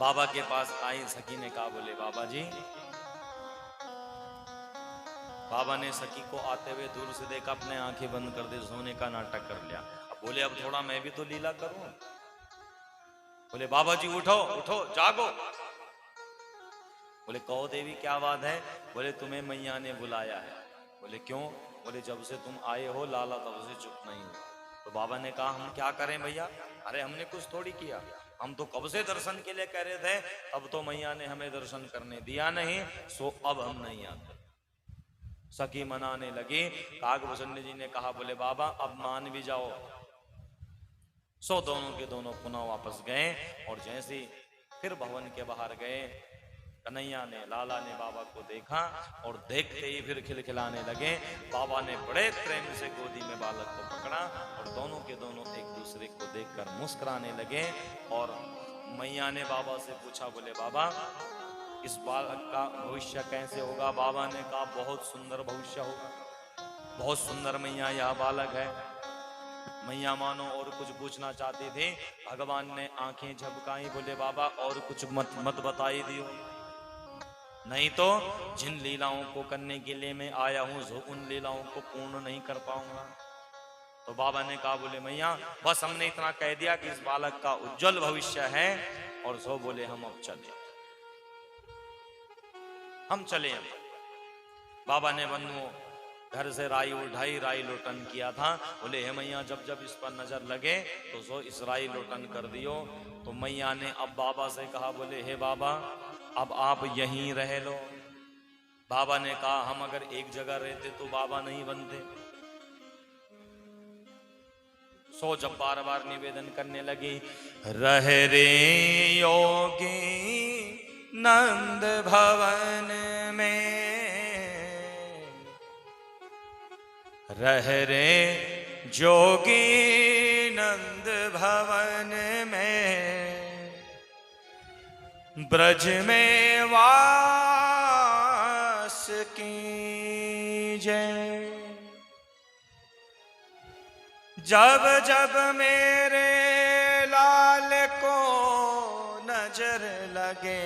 बाबा के पास आई। सखी ने कहा, बोले बाबा जी। बाबा ने सखी को आते हुए दूर से देखा, अपने आंखें बंद कर दे, सोने का नाटक कर लिया। अब बोले अब थोड़ा मैं भी तो लीला करूं। बोले बाबा जी उठो उठो जागो। बोले कहो देवी क्या बात है। बोले तुम्हें मैया ने बुलाया है। बोले क्यों। बोले जब से तुम आए हो लाला तब से चुप नहीं हो। तो बाबा ने कहा, हम क्या करें भैया, अरे हमने कुछ थोड़ी किया, हम तो कब से दर्शन के लिए कह रहे थे, अब तो मैया ने हमें दर्शन करने दिया नहीं, सो अब हम नहीं आते। सखी मनाने लगी। काकभूषुंडी जी ने कहा, बोले बाबा अब मान भी जाओ। सो दोनों के दोनों पुनः वापस गए और जैसे फिर भवन के बाहर गए, कन्हैया ने लाला ने बाबा को देखा और देखते ही फिर खिलखिलाने लगे। बाबा ने बड़े प्रेम से गोदी में बालक को पकड़ा और दोनों के दोनों एक दूसरे को देखकर मुस्कुराने लगे। और मैया ने बाबा से पूछा, बोले बाबा इस बालक का भविष्य कैसे होगा। बाबा ने कहा, बहुत सुंदर भविष्य होगा, बहुत सुंदर मैया यह बालक है। मैया मानो और कुछ पूछना चाहती थी, भगवान ने आंखें झपकाई। बोले बाबा और कुछ मत बताई दियो, नहीं तो जिन लीलाओं को करने के लिए मैं आया हूं उन लीलाओं को पूर्ण नहीं कर पाऊंगा। तो बाबा ने कहा, बोले मैया बस हमने इतना कह दिया कि इस बालक का उज्जवल भविष्य है। और सो बोले हम अब चले, हम चले। बाबा ने बंधुओं घर से राई उठाई, राई लोटन किया था। बोले हे मैया जब जब इस पर नजर लगे तो सो इस राई लोटन कर दियो। तो मैया ने अब बाबा से कहा, बोले हे बाबा अब आप यहीं रह लो। बाबा ने कहा, हम अगर एक जगह रहते तो बाबा नहीं बनते। सो जब बार बार निवेदन करने लगी, रह रे योगी नंद भवन में, रह रे जोगी नंद भवन में ब्रज में वास कीजय। जब जब मेरे लाल को नजर लगे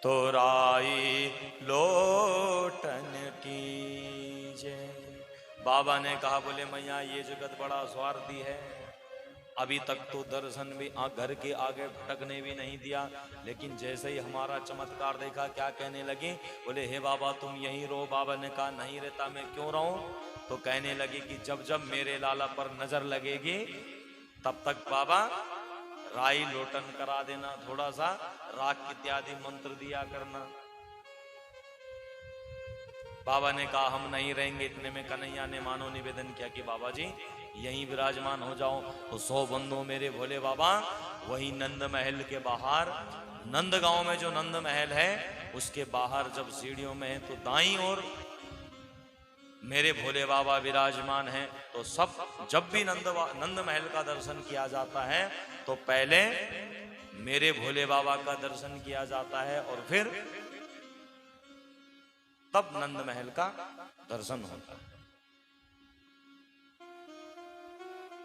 तो राई लोटन कीजय। बाबा ने कहा बोले मैया ये जगत बड़ा स्वार्थी है, अभी तक तो दर्शन भी घर के आगे भटकने भी नहीं दिया, लेकिन जैसे ही हमारा चमत्कार देखा क्या कहने लगी, बोले हे बाबा तुम यहीं रहो। बाबा ने कहा नहीं रहता, मैं क्यों रहूं? तो कहने लगी कि जब जब मेरे लाला पर नजर लगेगी तब तक बाबा राई लोटन करा देना, थोड़ा सा राग इत्यादि मंत्र दिया करना। बाबा ने कहा हम नहीं रहेंगे। इतने में कन्हैया ने मानो निवेदन किया कि बाबा जी यहीं विराजमान हो जाओ। तो 100 बंदों मेरे भोले बाबा वही नंद महल के बाहर, नंद गांव में जो नंद महल है उसके बाहर जब सीढ़ियों में है तो दाईं ओर मेरे भोले बाबा विराजमान हैं। तो सब जब भी नंद महल का दर्शन किया जाता है तो पहले मेरे भोले बाबा का दर्शन किया जाता है और फिर तब नंद महल का दर्शन होता है।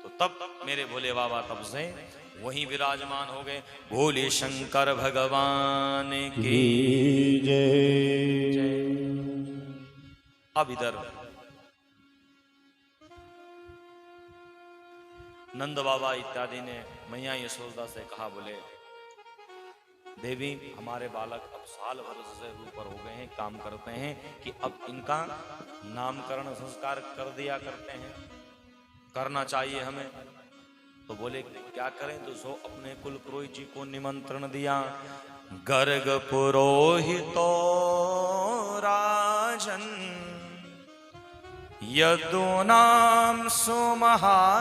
तो तब मेरे भोले बाबा तब से वहीं विराजमान हो गए। भोले शंकर भगवान की जय। अब इधर नंद बाबा इत्यादि ने मैया यशोदा से कहा बोले देवी हमारे बालक अब साल भर से ऊपर हो गए हैं, काम करते हैं कि अब इनका नामकरण संस्कार कर दिया करते हैं, करना चाहिए हमें। तो बोले क्या करें? तो सो अपने कुल पुरोहित जी को निमंत्रण दिया। गर्ग पुरोहितो राजन यदूनां सुमहातपा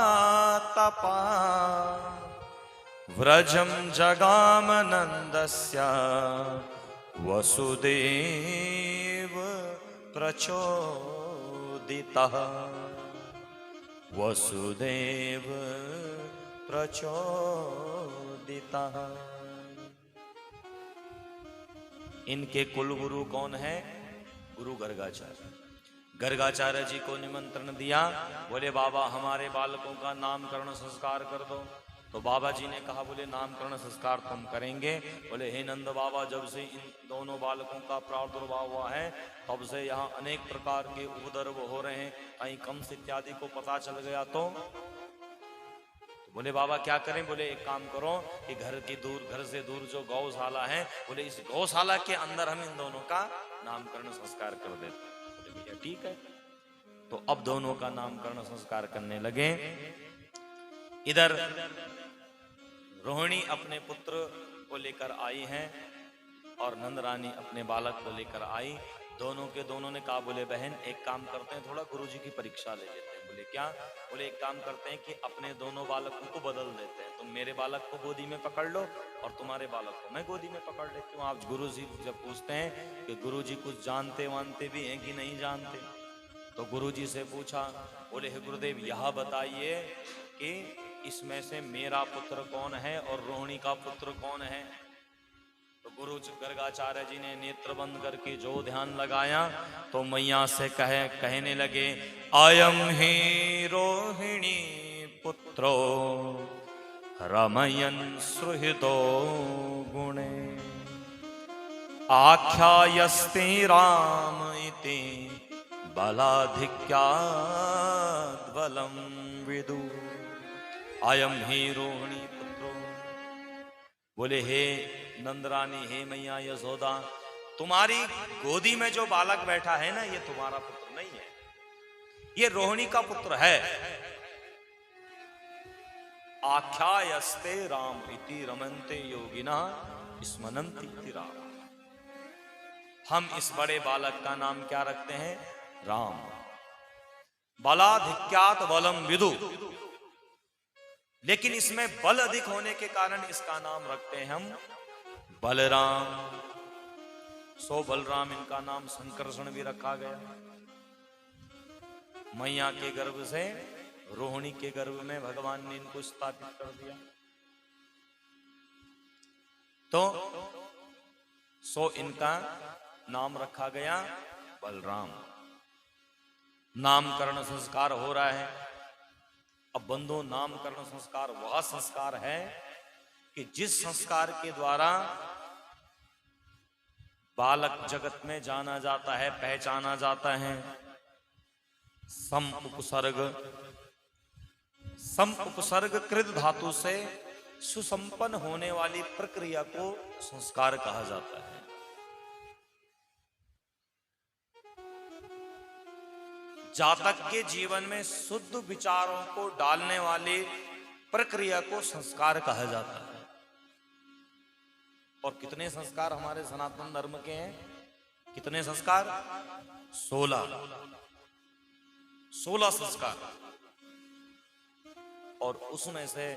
व्रजम जगाम नंदस्य वसुदेव प्रचोदितः वसुदेव प्रचोदितः। इनके कुलगुरु कौन है? गुरु गर्गाचार्य। गर्गाचार्य जी को निमंत्रण दिया। बोले बाबा हमारे बालकों का नामकरण संस्कार कर दो। तो बाबा जी ने कहा बोले नामकरण संस्कार तुम करेंगे। बोले हे नंद बाबा जब से इन दोनों बालकों का प्रादुर्भाव हुआ है तब से यहाँ अनेक प्रकार के उपद्रव हो रहे हैं, कहीं कंस इत्यादि को पता चल गया तो बोले बाबा क्या करें? बोले एक काम करो कि घर से दूर जो गौशाला है, बोले इस गौशाला के अंदर हम इन दोनों का नामकरण संस्कार कर देते। बोले भैया ठीक है। तो अब दोनों का नामकरण संस्कार करने लगे। इधर रोहिणी अपने पुत्र को लेकर आई हैं और नंद रानी अपने बालक को लेकर आई। दोनों ने कहा बोले बहन एक काम करते हैं, थोड़ा गुरुजी की परीक्षा ले लेते हैं। बोले क्या? बोले एक काम करते हैं कि अपने दोनों बालकों को बदल देते हैं, तुम मेरे बालक को गोदी में पकड़ लो और तुम्हारे बालक को मैं गोदी में पकड़ लेती हूँ। आप गुरुजी जब पूछते हैं कि गुरुजी कुछ जानते वानते भी हैं कि नहीं जानते, तो गुरुजी से पूछा। बोले हे गुरुदेव यह बताइए कि इसमें से मेरा पुत्र कौन है और रोहिणी का पुत्र कौन है? तो गुरु गर्गाचार्य जी ने नेत्र बंद करके जो ध्यान लगाया तो मैया से कहने लगे अयम ही रोहिणी पुत्रो रमयन सुहृदो गुणे आख्यायस्ते राम इति बलाधिक्याद् बलं विदु। अयम ही रोहिणी पुत्रो। बोले हे नंदरानी हे मैया यशोदा तुम्हारी गोदी में जो बालक बैठा है ना ये तुम्हारा पुत्र नहीं है, ये रोहिणी का पुत्र है। आख्यायस्ते राम इति रमन्ते योगिना स्मरन्ति राम। हम इस बड़े बालक का नाम क्या रखते हैं? राम। बलाधिक्यात बलम विदु, लेकिन इसमें बल अधिक होने के कारण इसका नाम रखते हैं हम बलराम। सो बलराम इनका नाम संकर्षण भी रखा गया। मैया के गर्भ से रोहिणी के गर्भ में भगवान ने इनको स्थापित कर दिया। तो सो इनका नाम रखा गया बलराम। नामकरण संस्कार हो रहा है। अब बंधु, नामकरण संस्कार वह संस्कार है कि जिस संस्कार के द्वारा बालक जगत में जाना जाता है, पहचाना जाता है। सम उपसर्ग कृत धातु से सुसंपन्न होने वाली प्रक्रिया को संस्कार कहा जाता है। जातक के जीवन में शुद्ध विचारों को डालने वाली प्रक्रिया को संस्कार कहा जाता है। और कितने संस्कार हमारे सनातन धर्म के हैं? कितने संस्कार? 16 संस्कार। और उसमें से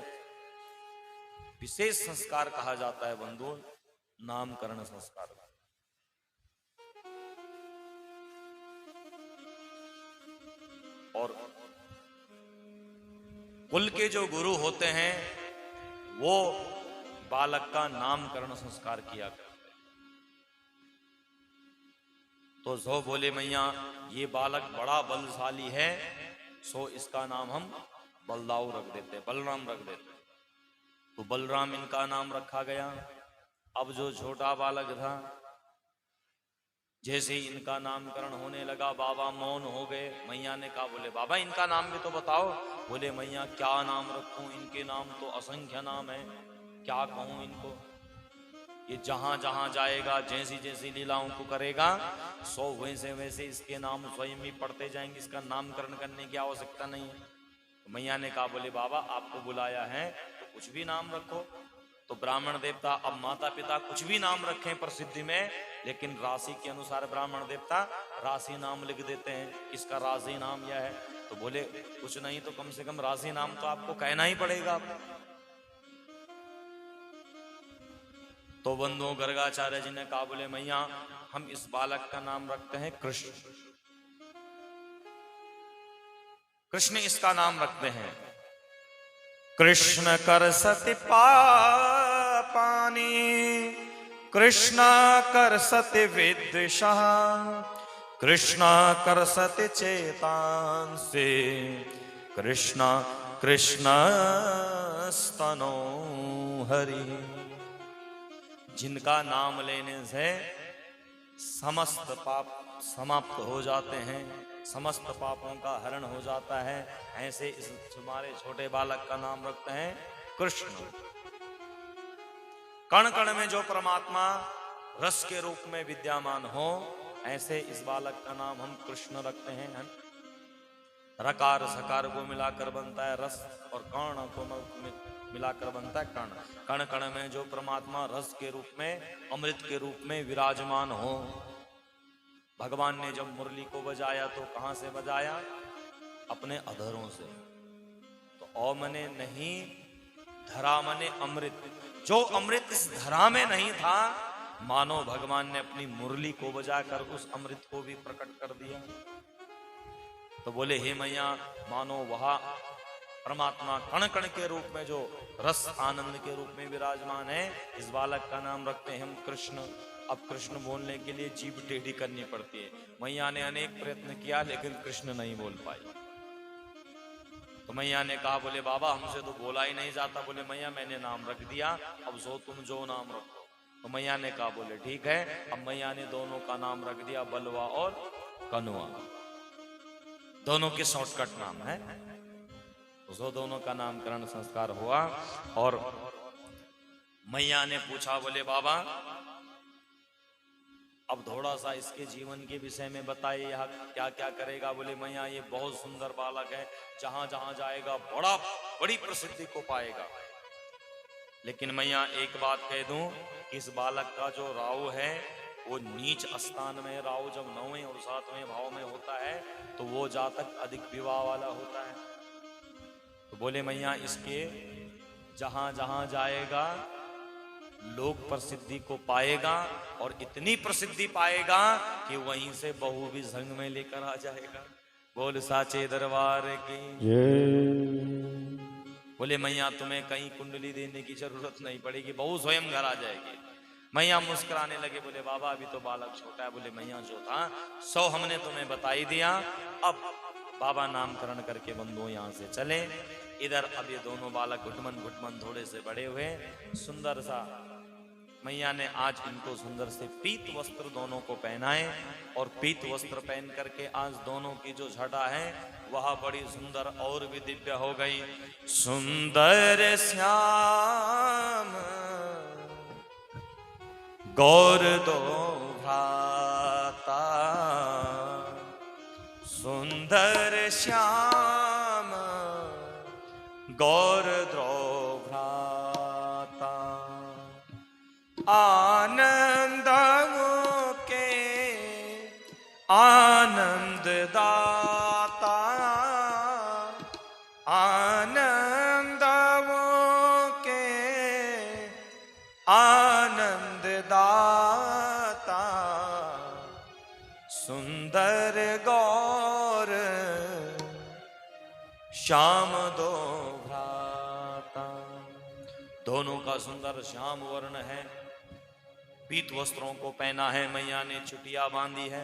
विशेष संस्कार कहा जाता है बंधु नामकरण संस्कार। और कुल के जो गुरु होते हैं वो बालक का नामकरण संस्कार किया करते हैं। तो सो बोले मैया ये बालक बड़ा बलशाली है, सो इसका नाम हम बलदाऊ रख देते, बलराम रख देते। तो बलराम इनका नाम रखा गया। अब जो छोटा बालक था, जैसे ही इनका नामकरण होने लगा बाबा मौन हो गए। मैया ने कहा, बोले बाबा इनका नाम भी तो बताओ। बोले मैया क्या नाम रखूं, इनके नाम तो असंख्य नाम है, क्या कहूं इनको। ये जहां जहां जाएगा, जैसी जैसी लीलाओं को करेगा, सो वैसे वैसे इसके नाम स्वयं ही पढ़ते जाएंगे, इसका नामकरण करने की आवश्यकता नहीं है। तो मैया ने कहा, बोले बाबा आपको बुलाया है तो कुछ भी नाम रखो। तो ब्राह्मण देवता अब माता पिता कुछ भी नाम रखें प्रसिद्धि में, लेकिन राशि के अनुसार ब्राह्मण देवता राशि नाम लिख देते हैं, इसका राशि नाम यह है। तो बोले कुछ नहीं तो कम से कम राशि नाम तो आपको कहना ही पड़ेगा। तो बंधुओं गर्गाचार्य जी ने कहा, बोले मैया हम इस बालक का नाम रखते हैं कृष्ण। कृष्ण इसका नाम रखते हैं। कृष्ण कर सति पापानि, कृष्ण कर सति विद्विषः, कृष्ण कर सति चेतांसि, कृष्ण कृष्ण स्तनो हरि। जिनका नाम लेने से समस्त पाप समाप्त हो जाते हैं, समस्त पापों का हरण हो जाता है, ऐसे इस हमारे छोटे बालक का नाम रखते हैं कृष्ण। कण कण में जो परमात्मा रस के रूप में विद्यमान हो, ऐसे इस बालक का नाम हम कृष्ण रखते हैं। रकार सकार को मिलाकर बनता है रस, और कर्ण को मिलाकर बनता है कर्ण। कण कण में जो परमात्मा रस के रूप में, अमृत के रूप में विराजमान हो। भगवान ने जब मुरली को बजाया तो कहां से बजाया? अपने अधरों से। तो औ मने नहीं, धरा मने अमृत। जो अमृत इस धरा में नहीं था, मानो भगवान ने अपनी मुरली को बजाकर उस अमृत को भी प्रकट कर दिया। तो बोले हे मैया, मानो वह परमात्मा कण कण के रूप में जो रस आनंद के रूप में विराजमान है, इस बालक का नाम रखते हैं हम कृष्ण। अब कृष्ण बोलने के लिए जीभ टेढ़ी करनी पड़ती है। मैया ने अनेक प्रयत्न किया लेकिन कृष्ण नहीं बोल पाई। तो मैया ने कहा, बोले बाबा हमसे तो बोला ही नहीं जाता। बोले मैया मैंने नाम रख दिया, अब सो तुम जो नाम रखो। तो मैया ने कहा, बोले ठीक है। अब मैया ने दोनों का नाम रख दिया, बलवा और कनुआ। दोनों के शॉर्टकट नाम है। तो दोनों का नामकरण संस्कार हुआ। और मैया ने पूछा, बोले बाबा अब थोड़ा सा इसके जीवन के विषय में बताइए, यह क्या क्या करेगा। बोले मैया ये बहुत सुंदर बालक है, जहां जहां जाएगा बड़ी प्रसिद्धि को पाएगा। लेकिन मैया एक बात कह दूं, इस बालक का जो राहु है वो नीच स्थान में। राहु जब 9वें और 7वें भाव में होता है तो वो जातक अधिक विवाह वाला होता है। तो बोले मैया इसके जहां जहां जाएगा लोक प्रसिद्धि को पाएगा, और इतनी प्रसिद्धि पाएगा कि वहीं से बहू भी संग में लेकर आ जाएगा। बोल साचे दरबार की। जय। बोले मैया तुम्हें कहीं कुंडली देने की जरूरत नहीं पड़ेगी, बहू स्वयं घर आ जाएगी। मैया मुस्कुराने लगे, बोले बाबा अभी तो बालक छोटा है। बोले मैया जो था सो हमने तुम्हें बता ही दिया, अब बाबा नामकरण करके बंधुओं यहाँ से चले। इधर अब ये दोनों बालक घुटमन घुटमन थोड़े से बड़े हुए, सुंदर सा मैया ने आज इनको सुंदर से पीत वस्त्र दोनों को पहनाए, और पीत वस्त्र पहन करके आज दोनों की जो छटा है वह बड़ी सुंदर और भी दिव्य हो गई। सुंदर श्याम गौर दो भ्राता, सुंदर श्याम गौर दो भ्राता, आनंद के आनंद दाता, आनंद के आनंद दाता, सुंदर गौर श्याम दो भ्राता। दोनों का सुंदर श्याम वर्ण है, पीत वस्त्रों को पहना है मैया ने, चुटिया बांधी है,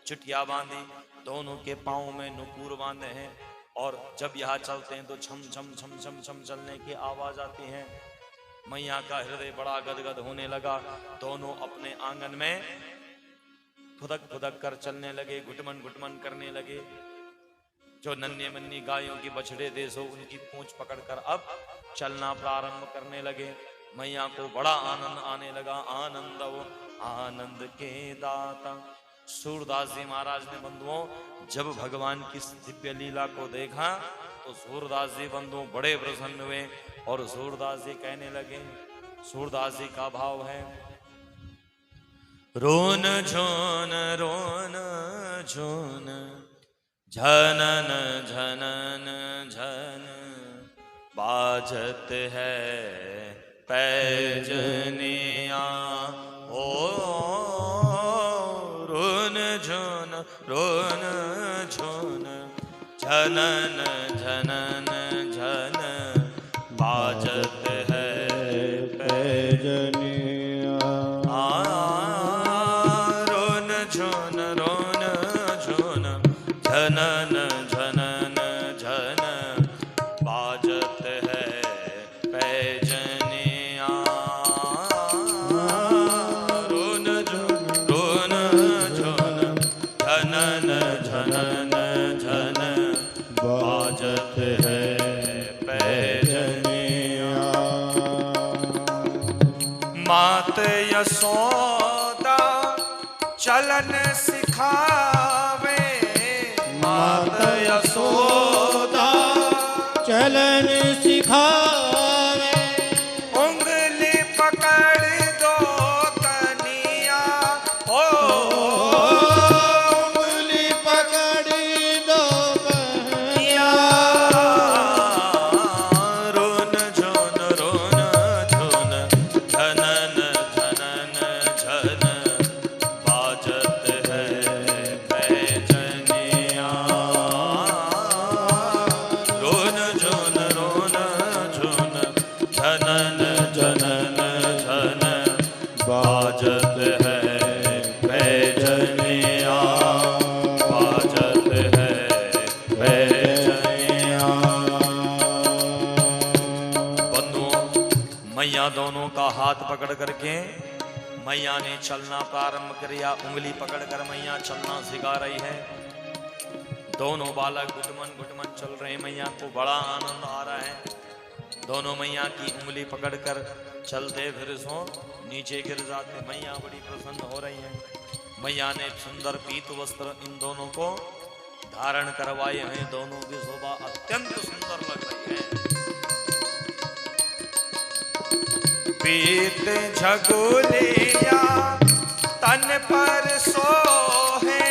चुटिया बांधी, दोनों के पांव में नुपुर बांधे हैं, और जब यहाँ चलते हैं तो छम छम छम छम छम चलने की आवाज आती है। मैया का हृदय बड़ा गदगद होने लगा। दोनों अपने आंगन में फुदक फुदक कर चलने लगे, घुटमन घुटमन करने लगे। जो नन्हे मन्नी गायों की बछड़े थे सो उनकी पूंछ पकड़कर अब चलना प्रारंभ करने लगे। मैया को बड़ा आनंद आने लगा। आनंद वो आनंद के दाता। सूरदास जी महाराज ने बंधुओं जब भगवान की दिव्य लीला को देखा तो सूरदास जी बंधुओं बड़े प्रसन्न हुए, और सूरदास जी कहने लगे, सूरदास जी का भाव है, रोन झोन रोन झोन झनन झनन झन बाजत है पैजनिया, ओ रोन झोन झनन झनन झन बाजत है पैजनिया। रोन झोन झनन झनन झन बाजत है पैजनिया, रोन झोन झनन झनन झन बाजत है पैजनिया। मात यशोदा चलन सिखावे, मात यशोदा चलन सिखावे, उंगली पकड़ दो कनिया, ओ उंगली पकड़ी दो कनिया, रोन झोन झनन झनन झन बाजत है पैजनिया, रोन झोन झनन झनन झन बाजत है पैजनिया, बाजत है पैजनिया। बंधुओं मैया दोनों का हाथ पकड़ करके मैया ने चलना प्रारंभ किया। उंगली पकड़कर मैया चलना सिखा रही है। दोनों बालक घुटमन घुटमन चल रहे हैं। मैया को बड़ा आनंद आ रहा है। दोनों मैया की उंगली पकड़कर चलते फिर सो नीचे गिर जाते। मैया बड़ी प्रसन्न हो रही है। मैया ने सुंदर पीत वस्त्र इन दोनों को धारण करवाए हैं। दोनों की शोभा अत्यंत सुंदर लग रही है। पीत झगुलिया तन पर सोहे,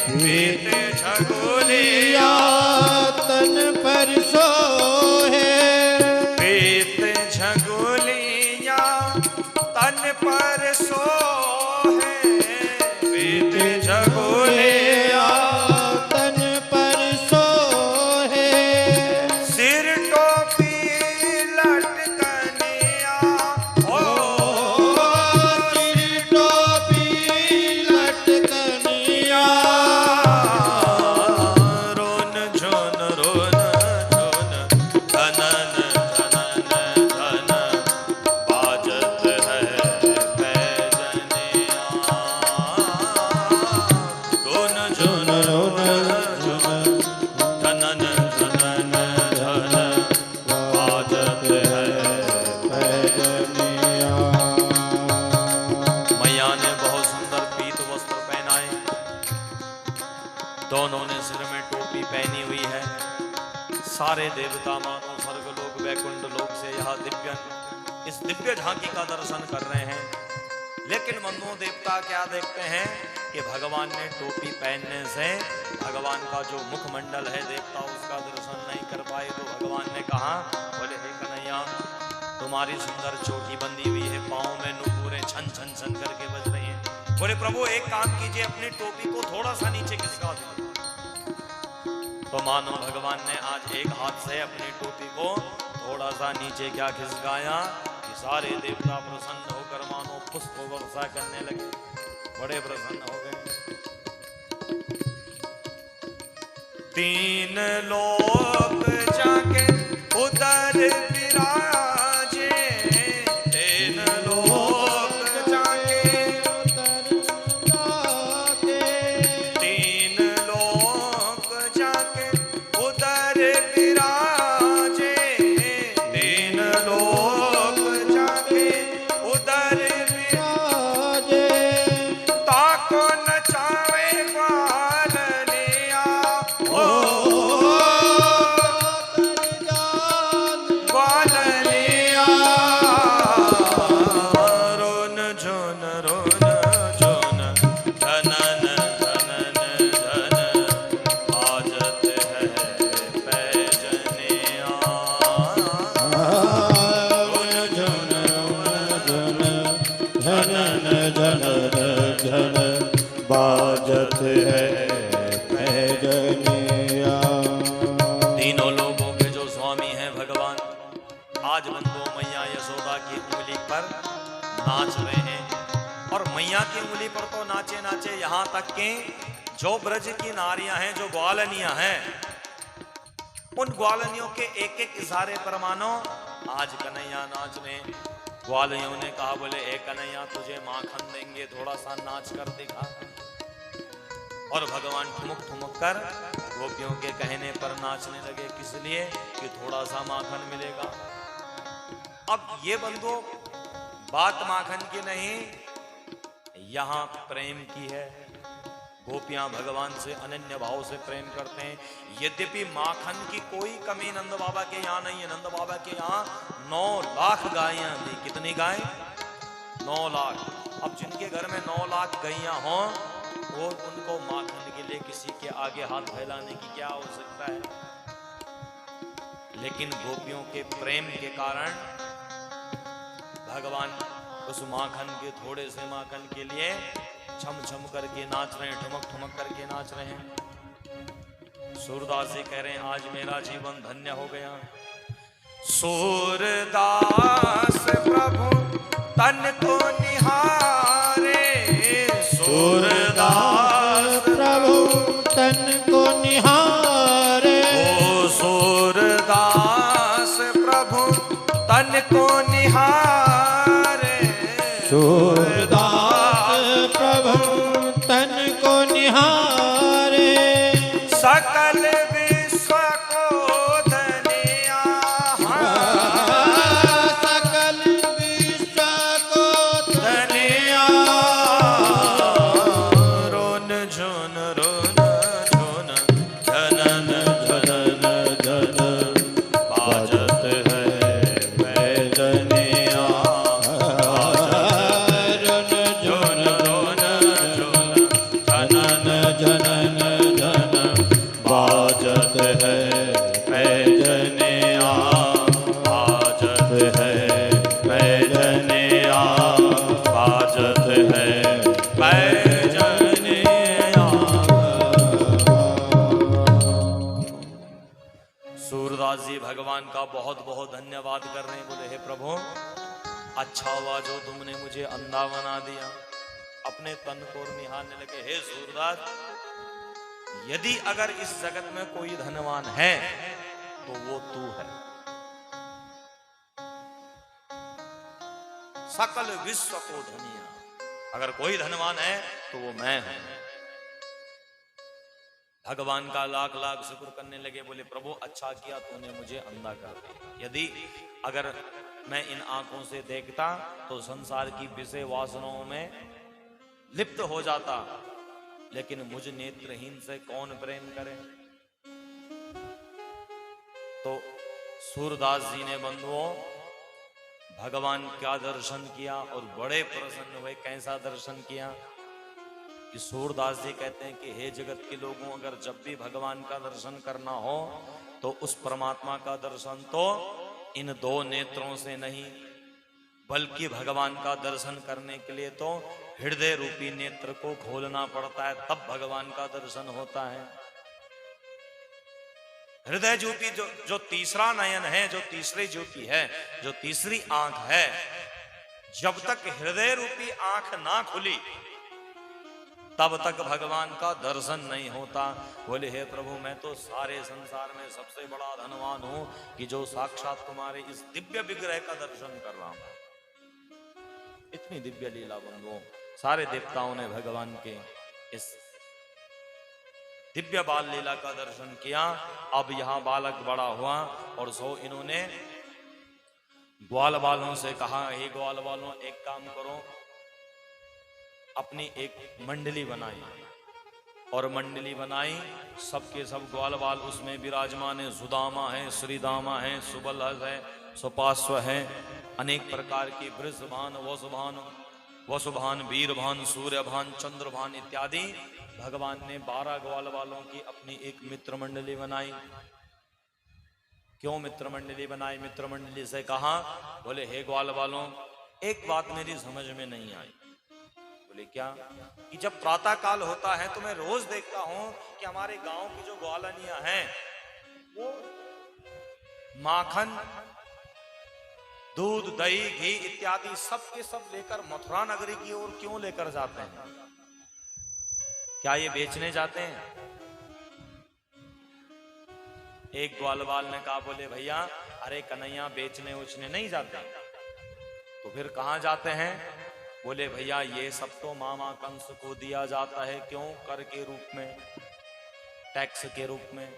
पीत झगुलिया तन पर सोहे, पीत झगुलिया तन पर सोहे, पीत झगुलिया तन पर दोनों ने सिर में टोपी पहनी हुई है। सारे देवता मानो स्वर्गलोक वैकुंठ लोक से यहाँ इस दिव्य झांकी का दर्शन कर रहे हैं। लेकिन बंधुओं, देवता क्या देखते हैं कि भगवान ने टोपी पहनने से भगवान का जो मुखमंडल है देवता उसका दर्शन नहीं कर पाए। तो भगवान ने कहा, बोले हे कन्हैया, तुम्हारी सुंदर चोटी बंधी हुई है, पाँव में नुपुरें छन छन छन करके बज रही हैं। बोले प्रभु एक काम कीजिए, अपनी टोपी को थोड़ा सा नीचे खिसका दो। तो मानो भगवान ने आज एक हाथ से अपनी टोपी को थोड़ा सा नीचे क्या खिसकाया कि सारे देवता प्रसन्न होकर मानो पुष्प वर्षा करने लगे, बड़े प्रसन्न हो गए। तीन लोक जाके उधर विराजे, तीन लोक जाके तीन लोक जाके उधर विराजे, तीन लोक जाके उधर विराजे, ताको नचावे ग्वालनिया, ग्वालनिया, रोन झोन रोन झोन, धनन धनन धन, बाजत है पैजनिया, रोन झन धनन धन धन बाजत है पैजनिया। तीनों लोगों के जो स्वामी हैं भगवान, आज बंधुओं मैया यशोदा की उंगली पर नाच रहे हैं। और मैया की उंगली पर तो नाचे नाचे यहाँ तक कि जो ब्रज की नारियां हैं, जो ग्वालनियां हैं, उन ग्वालनियों के एक एक इशारे पर मानो आज कन्हैया नाच रहे हैं। ग्वालियों ने कहा, बोले ए कन्हैया तुझे माखन देंगे, थोड़ा सा नाच कर दिखा। और भगवान ठुमक ठुमक कर गोपियों के कहने पर नाचने लगे, किस लिए कि थोड़ा सा माखन मिलेगा। अब ये बंधुओं बात माखन की नहीं, यहाँ प्रेम की है। गोपियां भगवान से अनन्य भाव से प्रेम करते हैं। यद्यपि माखन की कोई कमी नंद बाबा के यहाँ नहीं है। नंद बाबा के यहाँ 9 लाख गायें थी। कितनी गायें? 9 लाख। अब जिनके घर में 9 लाख गैया हों, वो उनको माखन के लिए किसी के आगे हाथ फैलाने की क्या आवश्यकता है। लेकिन गोपियों के प्रेम के कारण भगवान उस माखन के, थोड़े से माखन के लिए छम छम करके नाच रहे हैं, ठुमक ठुमक करके नाच रहे हैं। सूरदास जी कह रहे हैं, आज मेरा जीवन धन्य हो गया। सूरदास प्रभु तन को निहारे, सूरदास प्रभु तन को निहारे, ओ सूरदास प्रभु तन को निहारे, सूरदास प्रभु तन को निहारे, सकल विश्व को धनिया, सकल विश्व को धनिया, रोन झोन रोन झोन, धनन धनन धन, बाजत है पैजनिया, झोन झोन झोन धनन जनन धन बाजत है पैजनिया, बाजत है पैजनिया, बाजत है पैजनिया। सूरदास जी भगवान का बहुत बहुत धन्यवाद कर रहे हैं। बोले हे प्रभु, अच्छा हुआ जो तुमने मुझे अंधा बना दिया। अपने तन को निहारने लगे। हे सूरदास, यदि अगर इस जगत में कोई धनवान है तो वो तू है। सकल विश्व को धनिया, अगर कोई धनवान है तो वो मैं हूं। भगवान का लाख लाख शुक्र करने लगे। बोले प्रभु, अच्छा किया तूने मुझे अंधा कर दिया। यदि अगर मैं इन आंखों से देखता तो संसार की विषय वासनाओं में लिप्त हो जाता, लेकिन मुझ नेत्रहीन से कौन प्रेम करे। तो सूरदास जी ने बंधुओं भगवान का दर्शन किया और बड़े प्रसन्न हुए। कैसा दर्शन किया कि सूरदास जी कहते हैं कि हे जगत के लोगों, अगर जब भी भगवान का दर्शन करना हो तो उस परमात्मा का दर्शन तो इन दो नेत्रों से नहीं, बल्कि भगवान का दर्शन करने के लिए तो हृदय रूपी नेत्र को खोलना पड़ता है, तब भगवान का दर्शन होता है। हृदय ज्योति जो तीसरा नयन है, जो तीसरी ज्योति है, जो तीसरी आंख है, जब तक हृदय रूपी आंख ना खुली तब तक भगवान का दर्शन नहीं होता। बोले हे प्रभु, मैं तो सारे संसार में सबसे बड़ा धनवान हूं कि जो साक्षात तुम्हारे इस दिव्य विग्रह का दर्शन कर रहा हूं। इतनी दिव्य लीला बंधुओं, सारे देवताओं ने भगवान के इस दिव्य बाल लीला का दर्शन किया। अब यहां बालक बड़ा हुआ और सो इन्होंने ग्वाल बालों से कहा, हे ग्वाल बालों, एक काम करो, अपनी एक मंडली बनाई। और मंडली बनाई, सबके सब ग्वाल बाल उसमें विराजमान है। सुदामा है, श्रीदामा है, सुबलह है, सुपार्श्व है, अनेक प्रकार की वृषभान, वसुभान, वीरभान, सूर्यभान, चंद्रभान इत्यादि भगवान ने 12 ग्वाल वालों की अपनी एक मित्र मंडली बनाई। क्यों मित्र मंडली बनाई? मित्र मंडली से कहा, बोले हे ग्वाल वालों, एक बात मेरी समझ में नहीं आई। बोले क्या? कि जब प्रातः काल होता है तो मैं रोज देखता हूं कि हमारे गांव की जो ग्वालनियां हैं वो माखन, दूध, दही, घी इत्यादि सब के सब लेकर मथुरा नगरी की ओर क्यों लेकर जाते हैं? क्या ये बेचने जाते हैं? एक ग्वालवाल ने कहा, बोले भैया, अरे कन्हैया, बेचने उचने नहीं जाते। तो फिर कहां जाते हैं? बोले भैया, ये सब तो मामा कंस को दिया जाता है। क्यों? कर के रूप में, टैक्स के रूप में।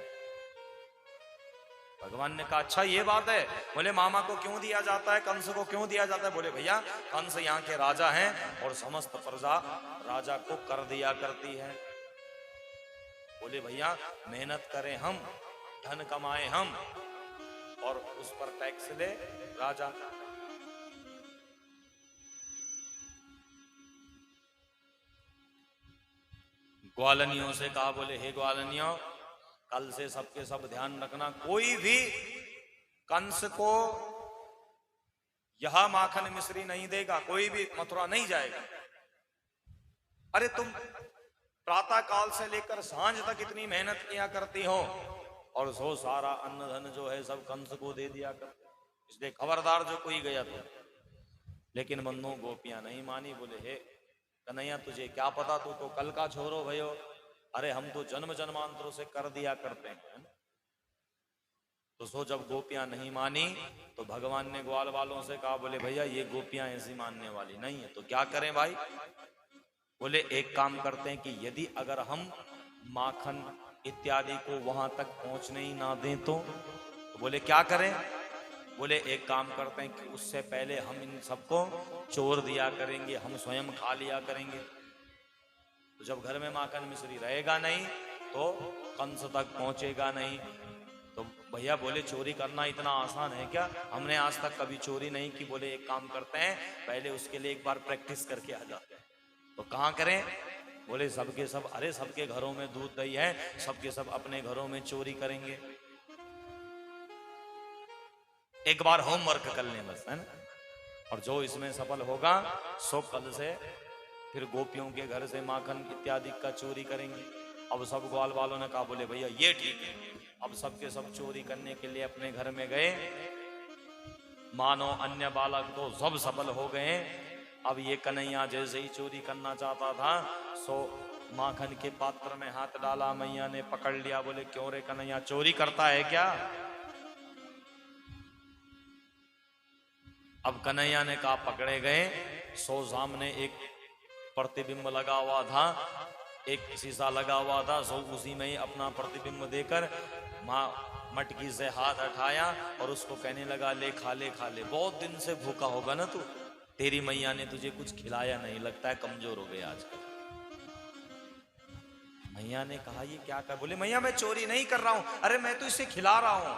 भगवान ने कहा, अच्छा ये बात है। बोले मामा को क्यों दिया जाता है, कंस को क्यों दिया जाता है? बोले भैया, कंस यहाँ के राजा हैं और समस्त प्रजा राजा को कर दिया करती है। बोले भैया, मेहनत करें हम, धन कमाए हम और उस पर टैक्स ले राजा। ग्वालनियों से कहा, बोले हे ग्वालनियों, कल से सबके सब ध्यान रखना, कोई भी कंस को यह माखन मिश्री नहीं देगा, कोई भी मथुरा नहीं जाएगा। अरे तुम प्रातः काल से लेकर सांझ तक इतनी मेहनत किया करती हो और सो सारा अन्न धन जो है सब कंस को दे दिया कर, इसलिए खबरदार जो कोई गया तो। लेकिन बंधुओं, गोपियां नहीं मानी। बोले हे कन्हैया, तुझे क्या पता, तू तो कल का छोरो भयो। अरे हम तो जन्म जन्मांतरों से कर दिया करते हैं। तो सो जब गोपियां नहीं मानी तो भगवान ने ग्वाल वालों से कहा, बोले भैया, ये गोपियां ऐसी मानने वाली नहीं है, तो क्या करें भाई? बोले एक काम करते हैं कि यदि अगर हम माखन इत्यादि को वहां तक पहुंचने ही ना दें तो बोले क्या करें? बोले एक काम करते हैं कि उससे पहले हम इन सबको चोर दिया करेंगे, हम स्वयं खा लिया करेंगे। तो जब घर में माखन मिश्री रहेगा नहीं तो कंस तक पहुंचेगा नहीं। तो भैया बोले, चोरी करना इतना आसान है क्या? हमने आज तक कभी चोरी नहीं की। बोले एक काम करते हैं, पहले उसके लिए एक बार प्रैक्टिस करके आ जाते हैं। तो कहाँ करें? बोले सबके सब, अरे सबके घरों में दूध दही है, सबके सब अपने घरों में चोरी करेंगे। एक बार होमवर्क कर लें बस, है ना? और जो इसमें सफल होगा सो कल से फिर गोपियों के घर से माखन इत्यादि का चोरी करेंगे। अब सब ग्वाल वालों ने कहा, बोले भैया ये ठीक है। अब सबके सब चोरी करने के लिए अपने घर में गए। मानो अन्य बालक तो सब सफल हो गए। अब ये कन्हैया जैसे ही चोरी करना चाहता था सो माखन के पात्र में हाथ डाला, मैया ने पकड़ लिया। बोले क्यों रे कन्हैया, चोरी करता है क्या? अब कन्हैया ने कहा, पकड़े गए। सो सामने एक प्रतिबिंब लगा हुआ था, एक शीशा लगा हुआ था। सो उसी में ही अपना प्रतिबिंब देकर माँ मटकी से हाथ हटाया और उसको कहने लगा, ले खा ले खा ले, बहुत दिन से भूखा होगा ना तू, तेरी मैया ने तुझे कुछ खिलाया नहीं, लगता है कमजोर हो गया आजकल। मैया ने कहा ये क्या कर, बोले मैया मैं चोरी नहीं कर रहा हूं, अरे मैं तो इसे खिला रहा हूं,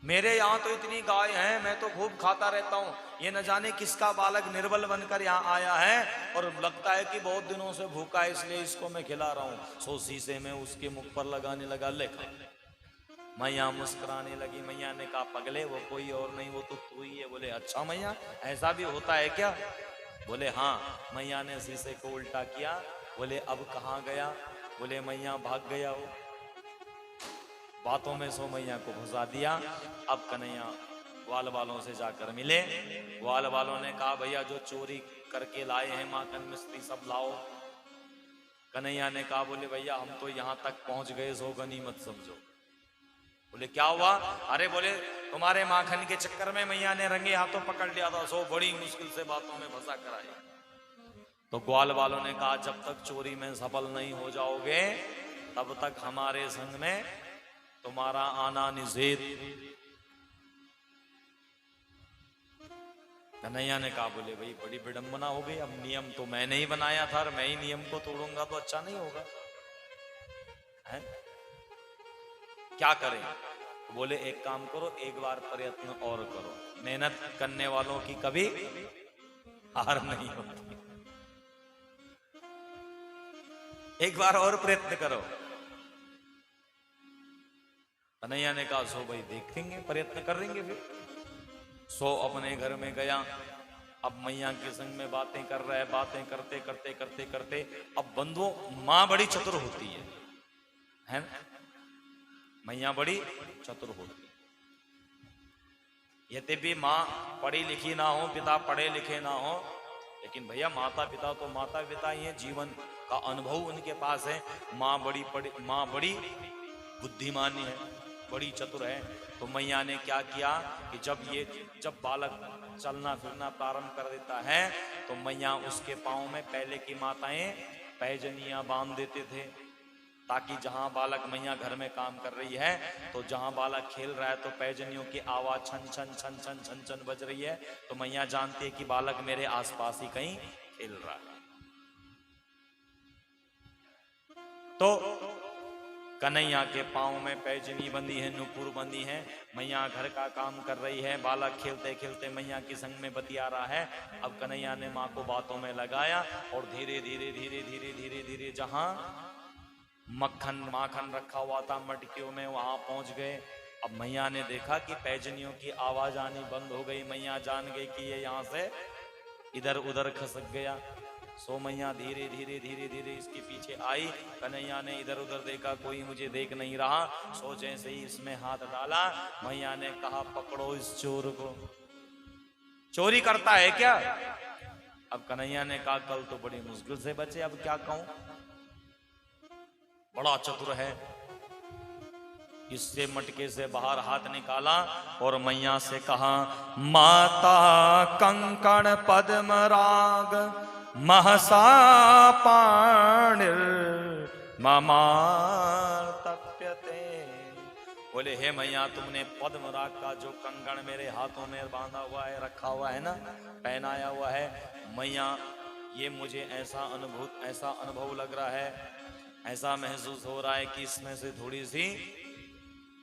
मेरे यहाँ तो इतनी गाय हैं, मैं तो खूब खाता रहता हूँ, ये न जाने किसका बालक निर्बल बनकर यहाँ आया है और लगता है कि बहुत दिनों से भूखा है, इसलिए इसको मैं खिला रहा हूँ। सो शीशे में उसके मुख पर लगाने लगा, ले खा। मैया मुस्कुराने लगी। मैया ने कहा पगले वो कोई और नहीं, वो तो तू ही है। बोले अच्छा मैया ऐसा भी होता है क्या? बोले हाँ। मैया ने शीशे को उल्टा किया। बोले अब कहाँ गया? बोले मैया भाग गया हो। बातों में सो मैया को घुसा दिया। अब कन्हैया ग्वाल वालों से जाकर मिले। ग्वाल वालों ने कहा भैया जो चोरी करके लाए हैं माखन मिश्री सब लाओ। कन्हैया ने कहा बोले भैया हम तो यहाँ तक पहुंच गए, सो गनीमत समझो। बोले क्या हुआ? अरे बोले तुम्हारे माखन के चक्कर में मैया ने रंगे हाथों पकड़ लिया था, सो बड़ी मुश्किल से बातों में फंसा कर आए। तो ग्वाल वालों ने कहा जब तक चोरी में सफल नहीं हो जाओगे तब तक हमारे संग में तुम्हारा आना निषेध। कन्हैया ने कहा बोले भाई बड़ी विडंबना हो गई, अब नियम तो मैंने ही बनाया था और मैं ही नियम को तोड़ूंगा तो अच्छा नहीं होगा, है? क्या करें? तो बोले एक काम करो, एक बार प्रयत्न और करो, मेहनत करने वालों की कभी हार नहीं होती, एक बार और प्रयत्न करो। कन्हैया ने कहा सो भाई देखेंगे, प्रयत्न करेंगे। फिर सो अपने घर में गया। अब मैया के संग में बातें कर रहा है, बातें करते करते करते करते अब बंधुओं मां बड़ी चतुर होती है ना? मैया बड़ी चतुर होती है। यद्यपि माँ पढ़ी लिखी ना हो, पिता पढ़े लिखे ना हो, लेकिन भैया माता पिता तो माता पिता ही है, जीवन का अनुभव उनके पास है। माँ बड़ी बुद्धिमानी है, बड़ी चतुर है। तो मैया ने क्या किया कि जब बालक चलना फिरना प्रारंभ कर देता है तो मैया उसके पाँव में पहले की माताएं पैजनियां बांध देते थे, ताकि जहां बालक, मैया घर में काम कर रही है तो जहां बालक खेल रहा है तो पैजनियों की आवाज छन छन छन छन छन छन बज रही है, तो मैया जानती है कि बालक मेरे आसपास ही कहीं खेल रहा है। तो कन्हैया के पाँव में पैजनी बंधी है, नुपुर बंधी है। मैया घर का काम कर रही है, बालक खेलते खेलते मैया के संग में बतिया रहा है। अब कन्हैया ने माँ को बातों में लगाया और धीरे धीरे धीरे धीरे धीरे धीरे जहां माखन रखा हुआ था मटकियों में, वहां पहुंच गए। अब मैया ने देखा कि पैजनियों की आवाज आनी बंद हो गई। मैया जान गई कि ये यहाँ से इधर उधर खसक गया। सो मैया धीरे धीरे धीरे धीरे इसके पीछे आई। कन्हैया ने इधर उधर देखा, कोई मुझे देख नहीं रहा। सो जैसे ही इसमें हाथ डाला, मैया ने कहा पकड़ो इस चोर को, चोरी करता है क्या? अब कन्हैया ने कहा कल तो बड़ी मुश्किल से बचे, अब क्या कहूं, बड़ा चतुर है। इससे मटके से बाहर हाथ निकाला और मैया से कहा माता कंकण पद्मराग महसा पाणिर ममार तप्यते। बोले हे मैया तुमने पद्मराग का जो कंगन मेरे हाथों में बांधा हुआ है, रखा हुआ है ना, पहनाया हुआ है, मैया ये मुझे ऐसा अनुभव लग रहा है, ऐसा महसूस हो रहा है कि इसमें से थोड़ी सी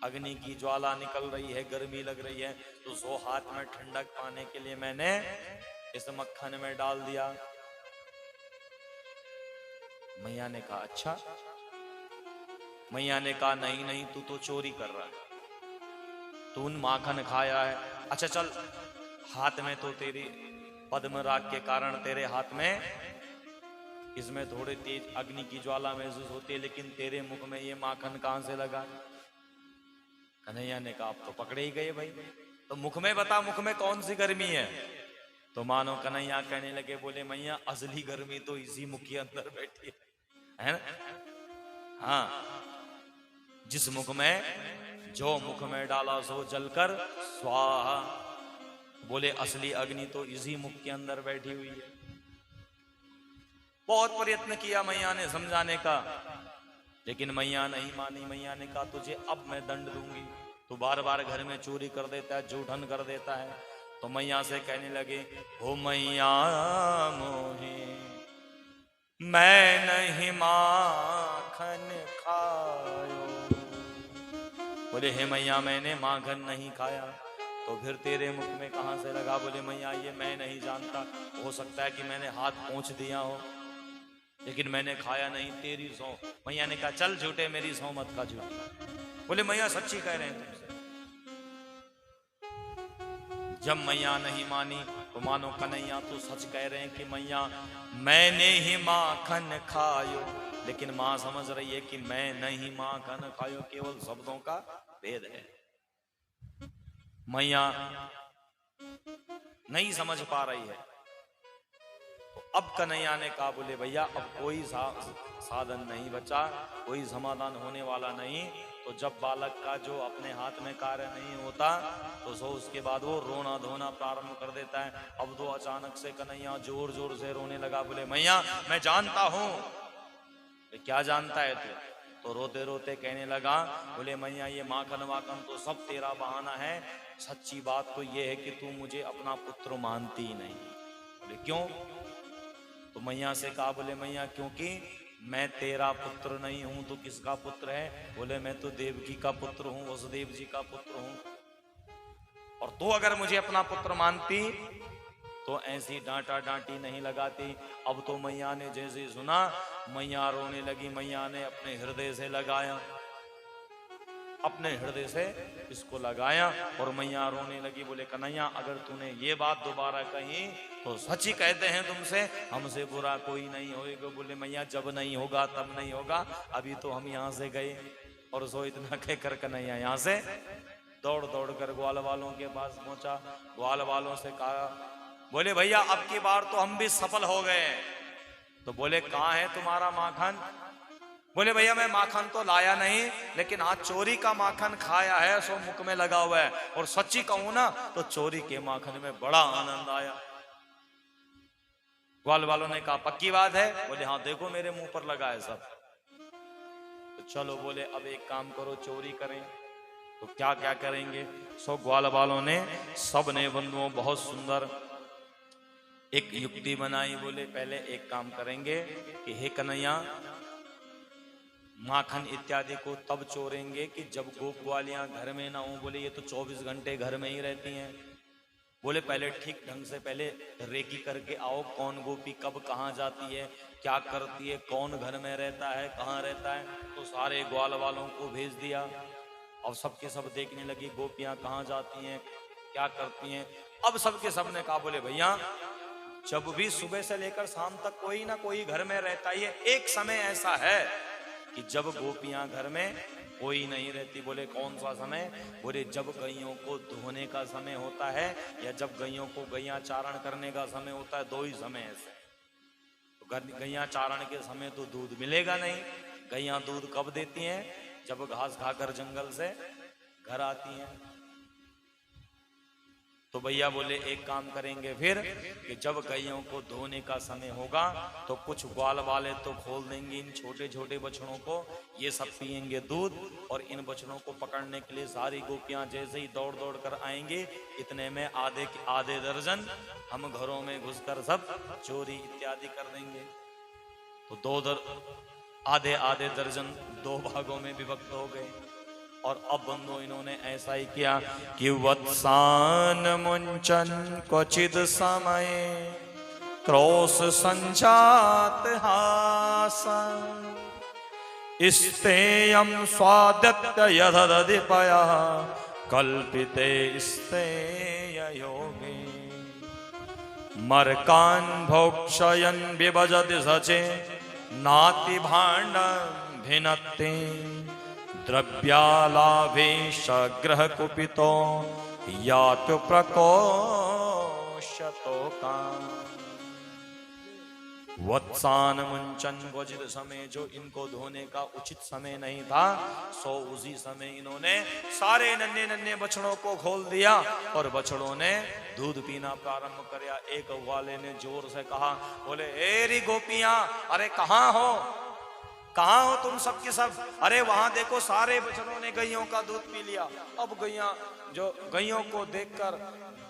अग्नि की ज्वाला निकल रही है, गर्मी लग रही है। तो सो हाथ में ठंडक पाने के लिए मैंने इस मक्खन में डाल दिया। मैया ने कहा अच्छा? मैया ने कहा नहीं नहीं, तू तो चोरी कर रहा है, तू माखन खाया है। अच्छा चल, हाथ में तो तेरी पद्मराग के कारण तेरे हाथ में इसमें थोड़ी तेज अग्नि की ज्वाला महसूस होती है, लेकिन तेरे मुख में ये माखन कहां से लगा? कन्हैया ने कहा आप तो पकड़े ही गए भाई, तो मुख में बता, मुख में कौन सी गर्मी है? तो कन्हैया कहने लगे, बोले मैया असली गर्मी तो इसी मुख के अंदर बैठी है ना? हाँ, जिस मुख में, जो मुख में डाला सो जलकर स्वाहा। बोले असली अग्नि तो इसी मुख के अंदर बैठी हुई है। बहुत प्रयत्न किया मैया ने समझाने का, लेकिन मैया नहीं मानी। मैया ने कहा तुझे अब मैं दंड दूंगी, तू बार बार घर में चोरी कर देता है, जूठन कर देता है। तो मैया से कहने लगे, हो मैया मोहे मैं नहीं माखन माखन खायो। बोले हे मैया मैंने माखन नहीं खाया। तो फिर तेरे मुख में कहां से लगा? बोले मैया ये मैं नहीं जानता, हो सकता है कि मैंने हाथ पोंछ दिया हो, लेकिन मैंने खाया नहीं, तेरी सौ। मैया ने कहा चल झूठे, मेरी सौ मत खा झूठी। बोले मैया सच्ची कह रहे हैं तुमसे। जब मैया नहीं मानी तो मानो कन्हैया तो सच कह रहे हैं कि मैया मैंने ही माखन खायो। लेकिन मां समझ रही है कि मैं नहीं माखन खायो, केवल शब्दों का भेद है। मैया नहीं समझ पा रही है। तो अब कन्हैया ने कहा बोले भैया अब कोई साधन नहीं बचा, कोई समाधान होने वाला नहीं। तो जब बालक का जो अपने हाथ में कार्य नहीं होता तो सो उसके बाद वो रोना धोना प्रारंभ कर देता है। अब तो अचानक से कन्हैया जोर जोर से रोने लगा। बोले मैया मैं जानता हूं। क्या जानता है तू? तो रोते रोते कहने लगा बोले मैया ये माखन वाखन तो सब तेरा बहाना है, सच्ची बात तो ये है कि तू मुझे अपना पुत्र मानती ही नहीं। बोले क्यों? तो मैया से कहा बोले मैया क्योंकि मैं तेरा पुत्र नहीं हूं तो किसका पुत्र है? बोले मैं तो देवकी का पुत्र हूं, वसुदेव जी का पुत्र हूं। और तू अगर मुझे अपना पुत्र मानती तो ऐसी डांटा डांटी नहीं लगाती। अब तो मैया ने जैसे सुना मैया रोने लगी। मैया ने अपने हृदय से लगाया, अपने हृदय से इसको लगाया और मैया रोने लगी। बोले कन्हैया अगर तूने ये बात दोबारा कही तो सच ही कहते हैं तुमसे, हमसे बुरा कोई नहीं होएगा। बोले मैया जब नहीं होगा तब नहीं होगा, अभी तो हम यहाँ से गए। और सो इतना कहकर कन्हैया यहाँ से दौड़ दौड़ कर ग्वाल वालों के पास पहुंचा। ग्वाल वालों से कहा बोले भैया अब की बार तो हम भी सफल हो गए। तो बोले कहाँ है तुम्हारा माखन? बोले भैया मैं माखन तो लाया नहीं, लेकिन आज चोरी का माखन खाया है, सो मुख में लगा हुआ है। और सच्ची कहूं ना तो चोरी के माखन में बड़ा आनंद आया। ग्वाल वालों ने कहा पक्की बात है? बोले हाँ देखो मेरे मुंह पर लगा है सब। तो चलो बोले अब एक काम करो चोरी करें। तो क्या क्या करेंगे? सो ग्वाल वालों ने सब ने बंधुओं बहुत सुंदर एक युक्ति बनाई। बोले पहले एक काम करेंगे कि हे कन्हैया माखन इत्यादि को तब चोरेंगे कि जब गोप ग्वालियां घर में ना हो। बोले ये तो 24 घंटे घर में ही रहती हैं। बोले पहले ठीक ढंग से पहले रेकी करके आओ, कौन गोपी कब कहाँ जाती है, क्या करती है, कौन घर में रहता है, कहाँ रहता है। तो सारे ग्वाल वालों को भेज दिया और सबके सब देखने लगी गोपियां कहाँ जाती हैं, क्या करती हैं। अब सबके सब ने कहा बोले भैया जब भी सुबह से लेकर शाम तक कोई ना कोई घर में रहता ही है। एक समय ऐसा है कि जब गोपियां घर में कोई नहीं रहती। बोले कौन सा समय? बोले जब गैयों को धोने का समय होता है या जब गैयों को गैया चारण करने का समय होता है, दो ही समय ऐसे। तो गैया चारण के समय तो दूध मिलेगा नहीं। गैया दूध कब देती हैं? जब घास खाकर जंगल से घर आती हैं। तो भैया बोले एक काम करेंगे फिर कि जब गैयों को धोने का समय होगा तो कुछ ग्वाल वाले तो खोल देंगे इन छोटे छोटे बछड़ों को, ये सब पिएंगे दूध। और इन बछड़ों को पकड़ने के लिए सारी गोपियां जैसे ही दौड़ दौड़ कर आएंगे, इतने में आधे दर्जन हम घरों में घुसकर सब चोरी इत्यादि कर देंगे। तो आधे दर्जन दो भागों में विभक्त हो गए। और अब बंधु इन्होंने ऐसा ही किया कि वत्सान मुंचन क्वचिद समय क्रोश संजात हासन स्तेयम स्वादत्त यदधिपया कल्पिते स्तेय योगे मर्कान भोक्षयन विभजति सचे नाति भाण्डं भिन्नते द्रव्यालाभेशग्रह कुपितो यातु प्रकोशतो काम। वत्सान मुंचन क्वचिद समय, जो इनको धोने का उचित समय नहीं था, सो उसी समय इन्होंने सारे नन्हे नन्हे बछड़ों को खोल दिया और बछड़ों ने दूध पीना प्रारंभ किया। एक वाले ने जोर से कहा बोले एरी गोपियां अरे कहाँ हो? कहाँ हो तुम सब के सब? अरे वहां देखो सारे बछड़ों ने गैयों का दूध पी लिया। अब गैयों को देखकर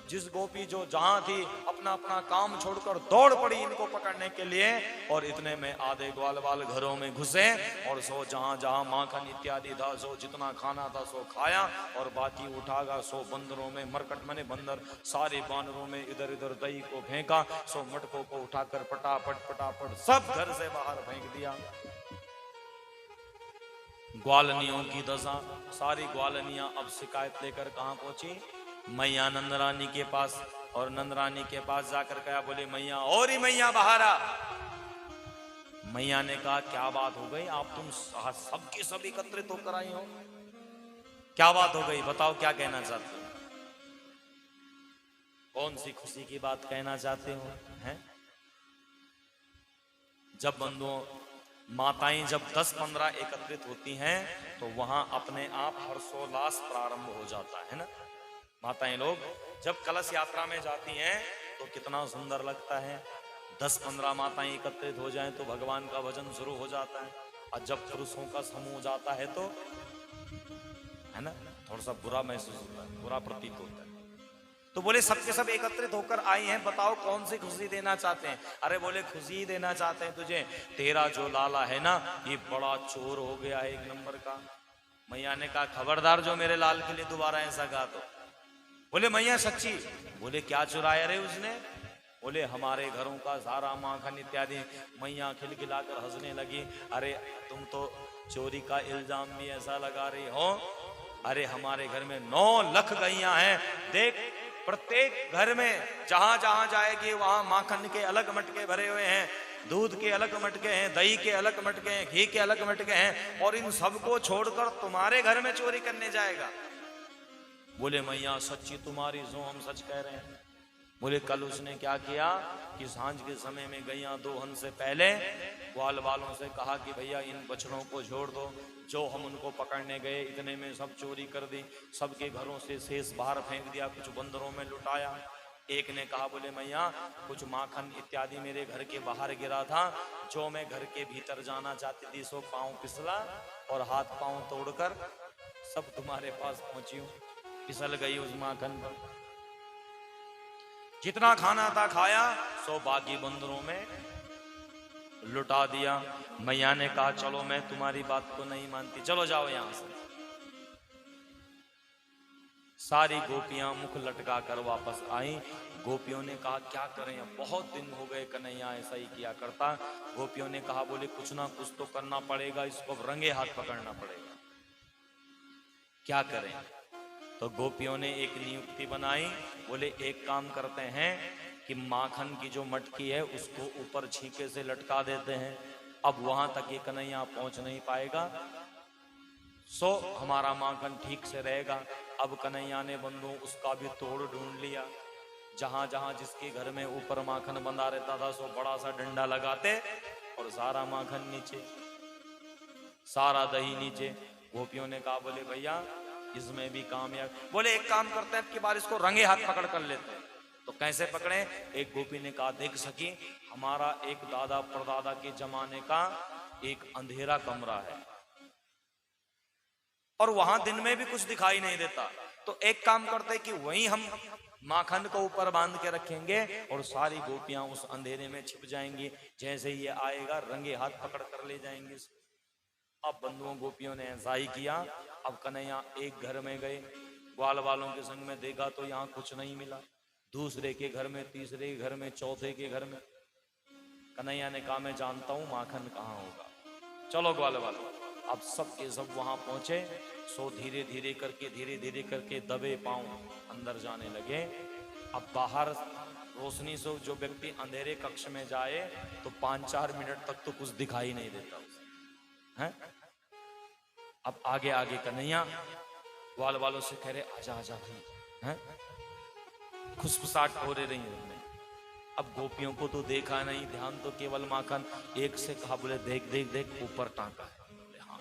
जिस गोपी जो जहां थी अपना अपना काम छोड़कर दौड़ पड़ी इनको पकड़ने के लिए। और इतने में आधे ग्वाल वाल घरों में घुसे और सो जहां जहां माखन इत्यादि था सो जितना खाना था सो खाया और बाकी उठागा सो बंदरों में मरकट मने बंदर सारे बानरों में इधर इधर दही को फेंका। सो मटकों को उठाकर पटापट पटापट सब घर से बाहर फेंक दिया। ग्वालनियों की दशा, सारी ग्वालनियां अब शिकायत लेकर कहां पहुंची? मैया नंद रानी के पास। और नंद रानी के पास जाकर कहा, बोले मैया और ही मैया बाहर आ। मैया ने कहा क्या बात हो गई, आप तुम सबके सब एकत्रित होकर आई हो, क्या बात हो गई बताओ, क्या कहना चाहते हो? कौन सी खुशी की बात कहना चाहते हो? हैं? जब बंधुओं माताएं जब 10-15 एकत्रित होती हैं तो वहां अपने आप हर्षोल्लास प्रारंभ हो जाता है ना। माताएं लोग जब कलश यात्रा में जाती हैं तो कितना सुंदर लगता है। 10-15 माताएं एकत्रित हो जाएं तो भगवान का भजन शुरू हो जाता है। और जब पुरुषों का समूह जाता है तो है ना थोड़ा सा बुरा महसूस होता है, बुरा प्रतीत होता है। तो बोले सबके सब एकत्रित होकर आए हैं, बताओ कौन सी खुशी देना चाहते हैं? अरे बोले खुशी देना चाहते हैं तुझे, तेरा जो लाला है ना ये बड़ा चोर हो गया है, 1 नंबर का। मैया ने कहा खबरदार जो मेरे लाल के लिए दोबारा ऐसा कहा तो। बोले मैया सच्ची? बोले क्या चुराया रे उसने? बोले हमारे घरों का सारा माखन इत्यादि। मैया खिलखिलाकर हंसने लगी। अरे तुम तो चोरी का इल्जाम भी ऐसा लगा रही हो। अरे हमारे घर में 9 लाख गैया हैं, देख प्रत्येक घर में जहां जहां जाएगी वहां माखन के अलग मटके भरे हुए हैं, दूध के अलग मटके हैं, दही के अलग मटके हैं, घी के अलग मटके हैं, और इन सबको छोड़कर तुम्हारे घर में चोरी करने जाएगा? बोले मैया सच्ची तुम्हारी जो हम सच कह रहे हैं। बोले कल उसने क्या किया कि सांझ के समय में गैया दोहन से पहले ग्वाल वालों से कहा कि भैया इन बछड़ों को छोड़ दो। जो हम उनको पकड़ने गए इतने में सब चोरी कर दी, सबके घरों से शेष बाहर फेंक दिया, कुछ बंदरों में लुटाया। एक ने कहा बोले मैया कुछ माखन इत्यादि मेरे घर के बाहर गिरा था, जो मैं घर के भीतर जाना चाहती थी सो पांव फिसला और हाथ पांव तोड़कर सब तुम्हारे पास पहुंची हूं, फिसल गई उस माखन पर। जितना खाना था खाया सो बाकी बंदरों में लुटा दिया। मैया ने कहा चलो मैं तुम्हारी बात को नहीं मानती, चलो जाओ यहां से। सारी गोपियां मुख लटका कर वापस आई। गोपियों ने कहा क्या करें, बहुत दिन हो गए कन्हैया ऐसा ही किया करता। गोपियों ने कहा बोले कुछ ना कुछ तो करना पड़ेगा, इसको रंगे हाथ पकड़ना पड़ेगा, क्या करें? तो गोपियों ने एक नियुक्ति बनाई। बोले एक काम करते हैं कि माखन की जो मटकी है उसको ऊपर छींके से लटका देते हैं, अब वहां तक ये कन्हैया पहुंच नहीं पाएगा, सो हमारा माखन ठीक से रहेगा। अब कन्हैया ने बंधु उसका भी तोड़ ढूंढ लिया। जहां जहां जिसके घर में ऊपर माखन बंधा रहता था सो बड़ा सा डंडा लगाते और सारा माखन नीचे, सारा दही नीचे। गोपियों ने कहा बोले भैया इसमें भी कामयाब। बोले एक काम करते हैं कि बार इसको रंगे हाथ पकड़ कर लेते हैं। तो कैसे पकड़े? एक गोपी ने कहा देख सकी हमारा एक दादा परदादा के जमाने का एक अंधेरा कमरा है और वहां दिन में भी कुछ दिखाई नहीं देता, तो एक काम करते हैं कि वहीं हम माखन को ऊपर बांध के रखेंगे और सारी गोपियां उस अंधेरे में छिप जाएंगी, जैसे ये आएगा रंगे हाथ पकड़ कर ले जाएंगे। अब बंधुओं गोपियों ने ऐसा ही किया। अब कन्हैया एक घर में गए, ग्वाल वालों के संग में देखा तो यहाँ कुछ नहीं मिला, दूसरे के घर में, तीसरे के घर में, चौथे के घर में। कन्हैया ने कहा मैं जानता हूं माखन कहाँ होगा, चलो ग्वाल वालों। अब सब के सब वहां पहुंचे। सो धीरे धीरे करके दबे पांव अंदर जाने लगे। अब बाहर रोशनी से जो व्यक्ति अंधेरे कक्ष में जाए तो 5-4 मिनट तक तो कुछ दिखाई नहीं देता है। अब आगे आगे कन्हैया ग्वाल वालों से कह रहे आजा आजा भाई, खुसफुसाहट हो रही है। अब गोपियों को तो देखा नहीं, ध्यान तो केवल माखन। एक से कहा बोले देख देख देख ऊपर टांका है। बोले हाँ,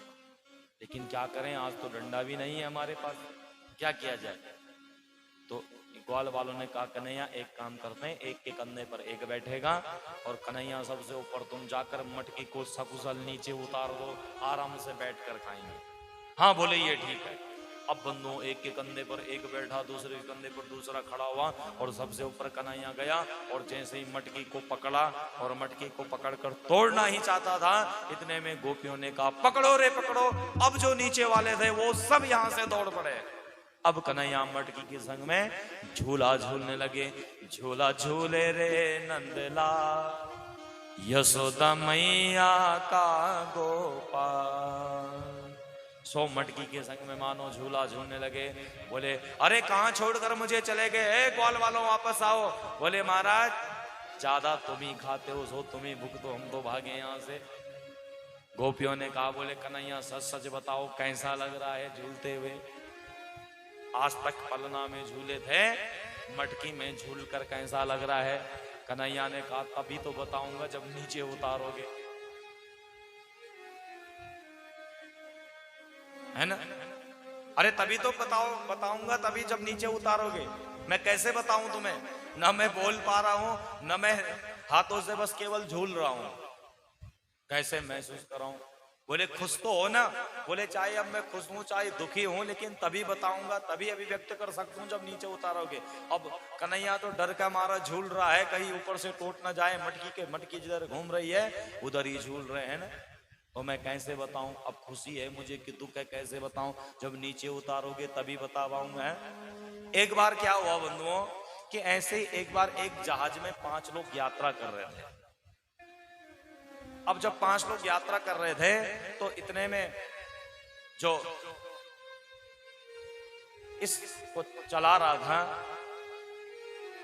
लेकिन क्या करें आज तो डंडा भी नहीं है हमारे पास, क्या किया जाए? तो ग्वाल वालों ने कहा कन्हैया एक काम करते हैं, एक के कंधे पर एक बैठेगा और कन्हैया सबसे ऊपर, तुम जाकर मटकी को सकुशल नीचे उतार दो, आराम से बैठ कर खाएंगे। हाँ बोले ये ठीक है। अब बंधुओं एक के कंधे पर एक बैठा, दूसरे के कंधे पर दूसरा खड़ा हुआ और सबसे ऊपर कन्हैया गया और जैसे ही मटकी को पकड़ा और मटकी को पकड़कर तोड़ना ही चाहता था, इतने में गोपियों ने कहा पकड़ो रे पकड़ो। अब जो नीचे वाले थे वो सब यहां से दौड़ पड़े। अब कन्हैया मटकी के संग में झूला झूलने लगे। झूला झूले रे नंदला, यशोदा मैया का गोपाल। सो मटकी के संग में मानो झूला झूलने लगे। बोले अरे कहां छोड़कर मुझे चले गए, ग्वाल वालों वापस आओ। बोले महाराज ज्यादा तुम ही खाते हो, सो तुम ही भुगतो, हम तो भागे यहां से। गोपियों ने कहा बोले कन्हैया सच सच बताओ कैसा लग रहा है झूलते हुए? आज तक पलना में झूले थे, मटकी में झूल कर कैसा लग रहा है? कन्हैया ने कहा तभी तो बताऊंगा जब नीचे उतारोगे, है ना? अरे तभी तो बताऊंगा तभी जब नीचे उतारोगे। मैं कैसे बताऊं तुम्हें? ना मैं बोल पा रहा हूं, ना मैं हाथों से बस केवल झूल रहा हूं। कैसे महसूस कर रहा हूं? बोले खुश तो हो ना? बोले चाहे अब मैं खुश हूं चाहे दुखी हूं, लेकिन तभी बताऊंगा, तभी अभिव्यक्त कर सकता हूं जब नीचे उतारोगे। अब कन्हैया तो डर का मारा झूल रहा है, कहीं ऊपर से टूट ना जाए। मटकी जिधर घूम रही है उधर ही झूल रहे हैं ना। तो मैं कैसे बताऊं? अब खुशी है मुझे कि दुख है, कैसे बताऊं? जब नीचे उतारोगे तभी बता पाऊंगा। एक बार क्या हुआ बंधुओं कि ऐसे ही एक बार एक जहाज में 5 लोग यात्रा कर रहे थे। अब जब 5 लोग यात्रा कर रहे थे तो इतने में जो इसको चला रहा था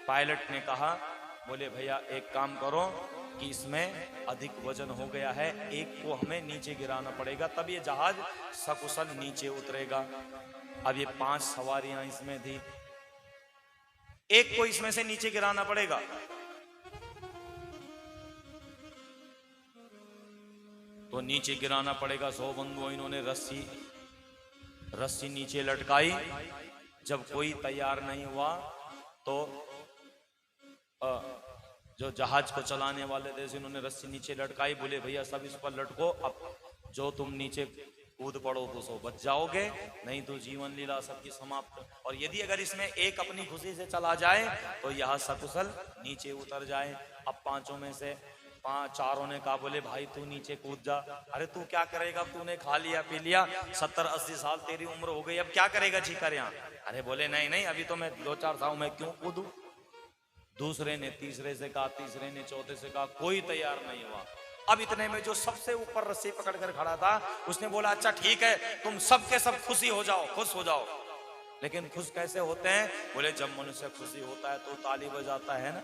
पायलट ने कहा, बोले भैया एक काम करो कि इसमें अधिक वजन हो गया है, एक को हमें नीचे गिराना पड़ेगा, तब ये जहाज सकुशल नीचे उतरेगा। अब ये 5 सवारियां इसमें थी, एक को इसमें से नीचे गिराना पड़ेगा। तो नीचे गिराना पड़ेगा। 100 बंधुओं इन्होंने रस्सी नीचे लटकाई। जब कोई तैयार नहीं हुआ तो जो जहाज को चलाने वाले थे इन्होंने रस्सी नीचे लटकाई। बोले भैया सब इस पर लटको, अब जो तुम नीचे कूद पड़ो तो सो बच जाओगे, नहीं तो जीवन लीला सबकी समाप्त। और यदि अगर इसमें एक अपनी खुशी से चला जाए तो यह सकुशल नीचे उतर जाए। अब 5 में से 4 ने कहा बोले भाई तू नीचे कूद जा। अरे तू क्या करेगा, तूने खा लिया पी लिया, 70-80 साल तेरी उम्र हो गई, अब क्या करेगा जीकर यहाँ? अरे बोले नहीं नहीं अभी तो मैं 2-4 साल में क्यों कूदूं। दूसरे ने तीसरे से कहा, तीसरे ने चौथे से कहा, कोई तैयार नहीं हुआ। अब इतने में जो सबसे ऊपर रस्सी पकड़कर खड़ा था उसने बोला अच्छा ठीक है तुम सबके सब खुशी हो जाओ, खुश हो जाओ। लेकिन खुश कैसे होते हैं? बोले जब मनुष्य खुशी होता है तो ताली बजाता है ना।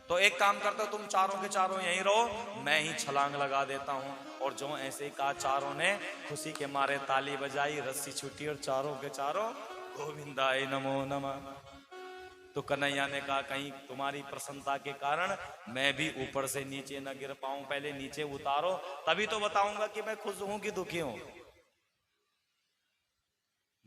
तो एक काम करते हो तुम चारों के चारों यहीं रहो, मैं ही छलांग लगा देता हूं। और जो ऐसे ही कहा, चारों ने खुशी के मारे ताली बजाई, रस्सी छूटी और चारों के चारों गोविंदाय नमो नमः। तो कन्हैया ने कहा कहीं तुम्हारी प्रसन्नता के कारण मैं भी ऊपर से नीचे न गिर पाऊं, पहले नीचे उतारो तभी तो बताऊंगा कि मैं खुश हूं कि दुखी हूं।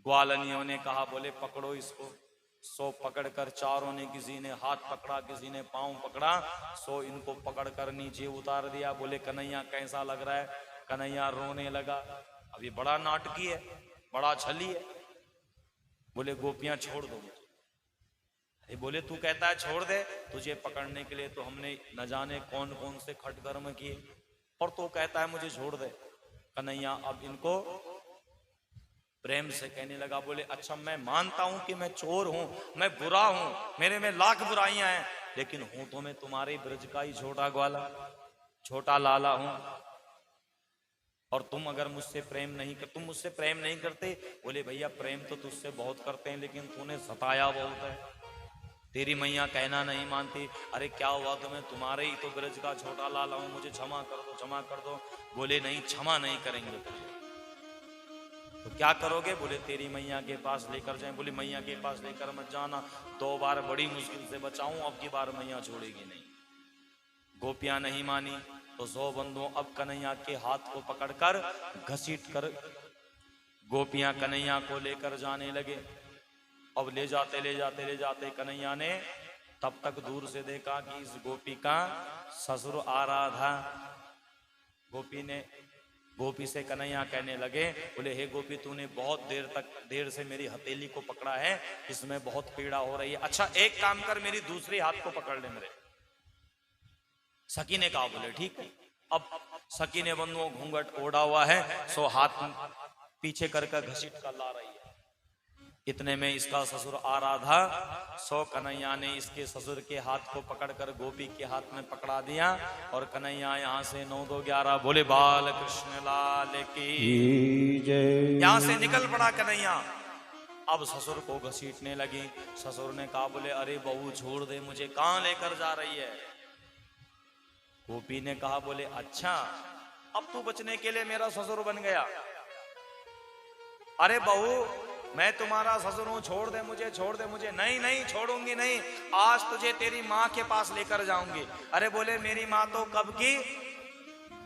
ग्वालनियों ने कहा बोले पकड़ो इसको। सो पकड़कर चारों ने, किसी ने हाथ पकड़ा, किसी ने पांव पकड़ा, सो इनको पकड़कर नीचे उतार दिया। बोले कन्हैया कैसा लग रहा है? कन्हैया रोने लगा। अब ये बड़ा नाटकी है, बड़ा छली है। बोले गोपियां छोड़ दो मुझे। बोले तू कहता है छोड़ दे, तुझे पकड़ने के लिए तो हमने न जाने कौन कौन से खटकर्म किए, और तो कहता है मुझे छोड़ दे। कन्हैया अब इनको प्रेम से कहने लगा, बोले अच्छा मैं मानता हूं कि मैं चोर हूं, मैं बुरा हूं, मेरे में लाख बुराइयां हैं, लेकिन हूं तो मैं तुम्हारे ब्रज का ही छोटा ग्वाला, छोटा लाला हूं। और तुम अगर मुझसे प्रेम नहीं कर, तुम मुझसे प्रेम नहीं करते। बोले भैया प्रेम तो तुझसे बहुत करते हैं, लेकिन तूने सताया बहुत है, तेरी मैया कहना नहीं मानती। अरे क्या हुआ तुम्हें, तुम्हारे ही तो ब्रज का छोटा लाला हूं, मुझे क्षमा कर दो, क्षमा कर दो। बोले नहीं क्षमा नहीं करेंगे तुझे। तो क्या करोगे? बोले तेरी मैया के पास लेकर जाएं। बोले मैया के पास लेकर मत जाना, 2 बार बड़ी मुश्किल से बचाऊं, अब की बार मैया छोड़ेगी नहीं। गोपियां नहीं मानी तो 100 बंधुओं अब कन्हैया के हाथ को पकड़कर घसीट कर गोपियां कन्हैया को लेकर जाने लगे। अब ले जाते कन्हैया ने तब तक दूर से देखा कि इस गोपी का ससुर आ रहा था। गोपी से कन्हैया कहने लगे, बोले हे गोपी, तूने बहुत देर से मेरी हथेली को पकड़ा है, इसमें बहुत पीड़ा हो रही है। अच्छा एक काम कर, मेरी दूसरी हाथ को पकड़ ले मेरे। सखी ने कहा, बोले ठीक है। अब सखी ने बंधुओं घूंघट ओढ़ा हुआ है, सो हाथ पीछे करके घसीट कर ला रही है। इतने में इसका ससुर आ रहा था, सो कन्हैया ने इसके ससुर के हाथ को पकड़कर गोपी के हाथ में पकड़ा दिया और कन्हैया यहाँ से 9 2 11 बोले बाल कृष्ण लाल की जय। यहाँ से निकल पड़ा कन्हैया। अब ससुर को घसीटने लगी। ससुर ने कहा, बोले अरे बहू छोड़ दे मुझे, कहाँ लेकर जा रही है? गोपी ने कहा, बोले अच्छा अब तू बचने के लिए मेरा ससुर बन गया। अरे बहू, मैं तुम्हारा ससुर हूं, छोड़ दे मुझे, छोड़ दे मुझे। नहीं नहीं छोड़ूंगी नहीं, आज तुझे तेरी माँ के पास लेकर जाऊंगी। अरे बोले मेरी माँ तो कब की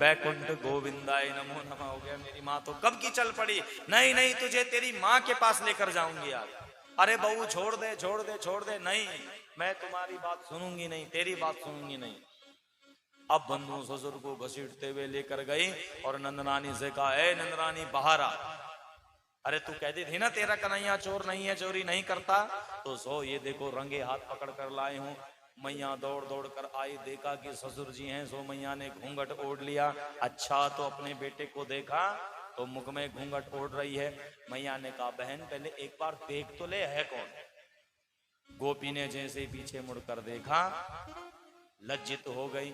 बैकुंठ गोविंदाय नमो नमः हो गया, मेरी माँ तो कब की चल पड़ी। नहीं नहीं, तुझे तेरी माँ के पास लेकर जाऊंगी आज। अरे बहू छोड़ दे छोड़ दे छोड़ दे। नहीं, मैं तुम्हारी बात सुनूंगी नहीं, तेरी बात सुनूंगी नहीं। अब बंधु ससुर को घसीटते हुए लेकर गई और नंदरानी से कहा, ए नंदरानी बाहर आ। अरे तू कहती थी ना तेरा कन्हैया चोर नहीं है, चोरी नहीं करता। तो सो ये देखो रंगे हाथ पकड़ कर लाए हूं। मैया दौड़ दौड़ कर आई, देखा कि ससुर जी हैं। सो मैया ने घूंघट ओढ़ लिया। अच्छा तो अपने बेटे को देखा तो मुख में घूंघट ओढ़ रही है। मैया ने कहा, बहन पहले एक बार देख तो ले, है कौन? गोपी ने जैसे पीछे मुड़कर देखा, लज्जित हो गई।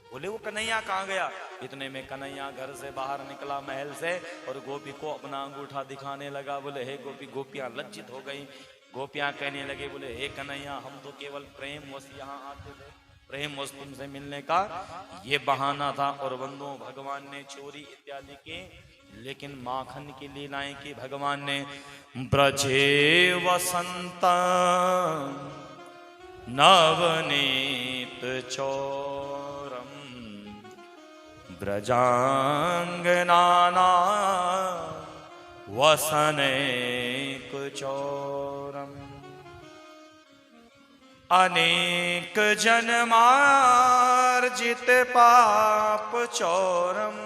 बोले वो कन्हैया कहाँ गया? इतने में कन्हैया घर से बाहर निकला महल से और गोपी को अपना अंगूठा दिखाने लगा। बोले हे गोपी। गोपियां लज्जित हो गई। गोपियां कहने लगे, बोले हे कन्हैया, हम तो केवल प्रेम वश यहाँ आते थे, प्रेम वश तुमसे मिलने का ये बहाना था। और बंधुओं भगवान ने चोरी इत्यादि की, लेकिन माखन की लीलाएं की भगवान ने। ब्रजे वसंत नवनीत चोरम ब्रजांगनाना वसनेक चोरम अनेक जन्मार्जित पाप चोरम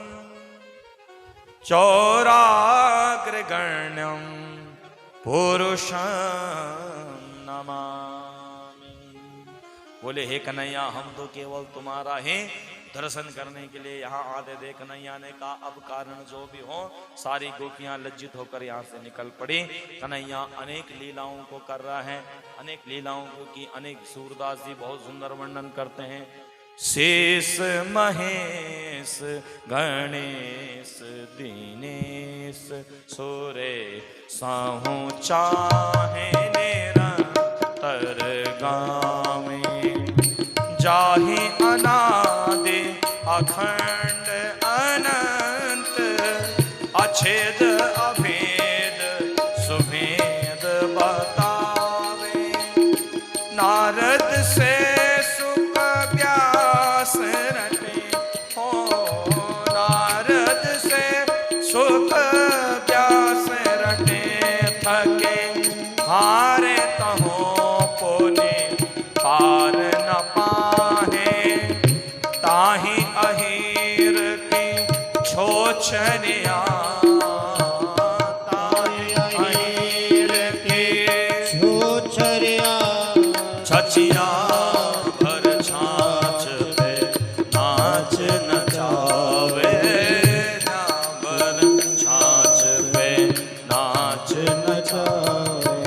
चौराग्रगण्यम पुरुषं नमामि। बोले हे कन्हैया, हम तो केवल तुम्हारा ही दर्शन करने के लिए यहाँ आते थे। कन्हैया ने कहा, अब कारण जो भी हो। सारी गोपियां लज्जित होकर यहाँ से निकल पड़ी। कन्हैया अनेक लीलाओं को कर रहा है, अनेक लीलाओं को की। अनेक सूरदास जी बहुत सुंदर वर्णन करते हैं। शेष महेश गणेश दीनेश सुरे साहू चाहे निरंतर गावे जाहि अनादि अखंड अनंत अछेद अभेद सुभेद बतावे। नारद से सुख व्यास रटे हो, नारद से सुख व्यास रटे थके हारे तहो पुने पार न पाहे। ताहि अहीर की छोचनिया, ताहि अहीर की छोचरिया छचिया भर छाछ पे नाच नचावे। भर छाछ पे नाच नचावे।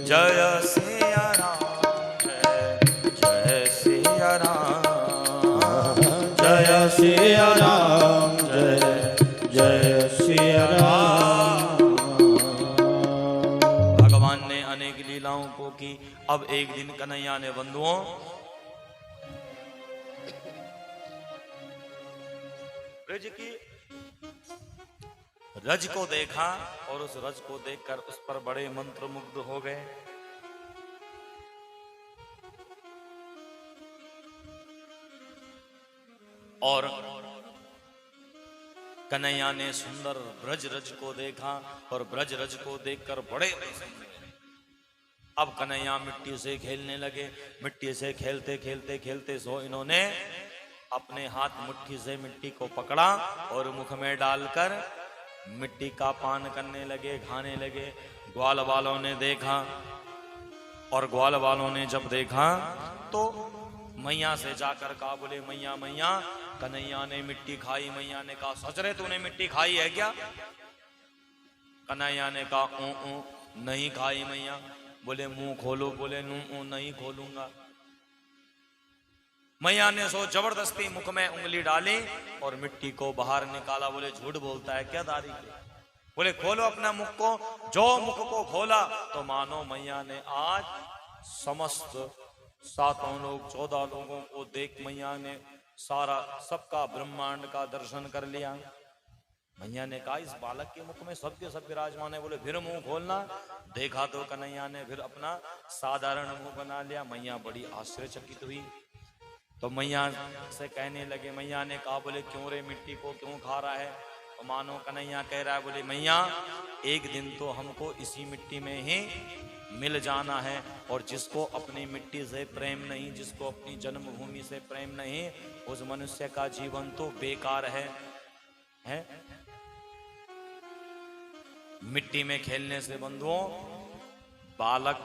जय सिया राम, जय सिया राम, जय सिया राम, जय जय सिया राम। भगवान ने अनेक लीलाओं को की। अब एक दिन कन्हैया ने बंधुओं ब्रज की रज को देखा और उस रज को देखकर उस पर बड़े मंत्रमुग्ध हो गए। और कन्हैया ने सुंदर ब्रज रज को देखा और ब्रज रज को देखकर बड़े प्रसन्न हुए। अब कन्हैया मिट्टी से खेलने लगे। मिट्टी से खेलते खेलते खेलते सो इन्होंने अपने हाथ मुट्ठी से मिट्टी को पकड़ा और मुख में डालकर मिट्टी का पान करने लगे, खाने लगे। ग्वाल वालों ने देखा और ग्वाल वालों ने जब देखा तो मैया से जाकर कहा, बोले मैया मैया कन्हैया ने मिट्टी खाई। मैया ने कहा, सच रे तूने मिट्टी खाई है क्या? कन्हैया ने कहा, नहीं खाई मैया। बोले मुंह खोलो। बोले नहीं खोलूंगा। मैया ने सो जबरदस्ती मुख में उंगली डाली और मिट्टी को बाहर निकाला। बोले झूठ बोलता है क्या दारी के? बोले खोलो अपना मुख को। जो मुख को खोला तो मानो मैया ने आज समस्त 7 लोग 14 लोगों को देख मैया ने सारा सबका ब्रह्मांड का दर्शन कर लिया। मैया ने कहा, इस बालक के मुख में सबके सब विराजमान है। बोले फिर मुंह खोलना। देखा तो कन्हैया ने फिर अपना साधारण मुंह बना लिया। मैया बड़ी आश्चर्यचकित हुई तो मैया से कहने लगे। मैया ने कहा, बोले क्यों रे मिट्टी को क्यों खा रहा है? तो मानो कन्हैया कह रहा है, बोले मैया एक दिन तो हमको इसी मिट्टी में ही मिल जाना है और जिसको अपनी मिट्टी से प्रेम नहीं, जिसको अपनी जन्मभूमि से प्रेम नहीं, उस मनुष्य का जीवन तो बेकार है? मिट्टी में खेलने से बंधुओं बालक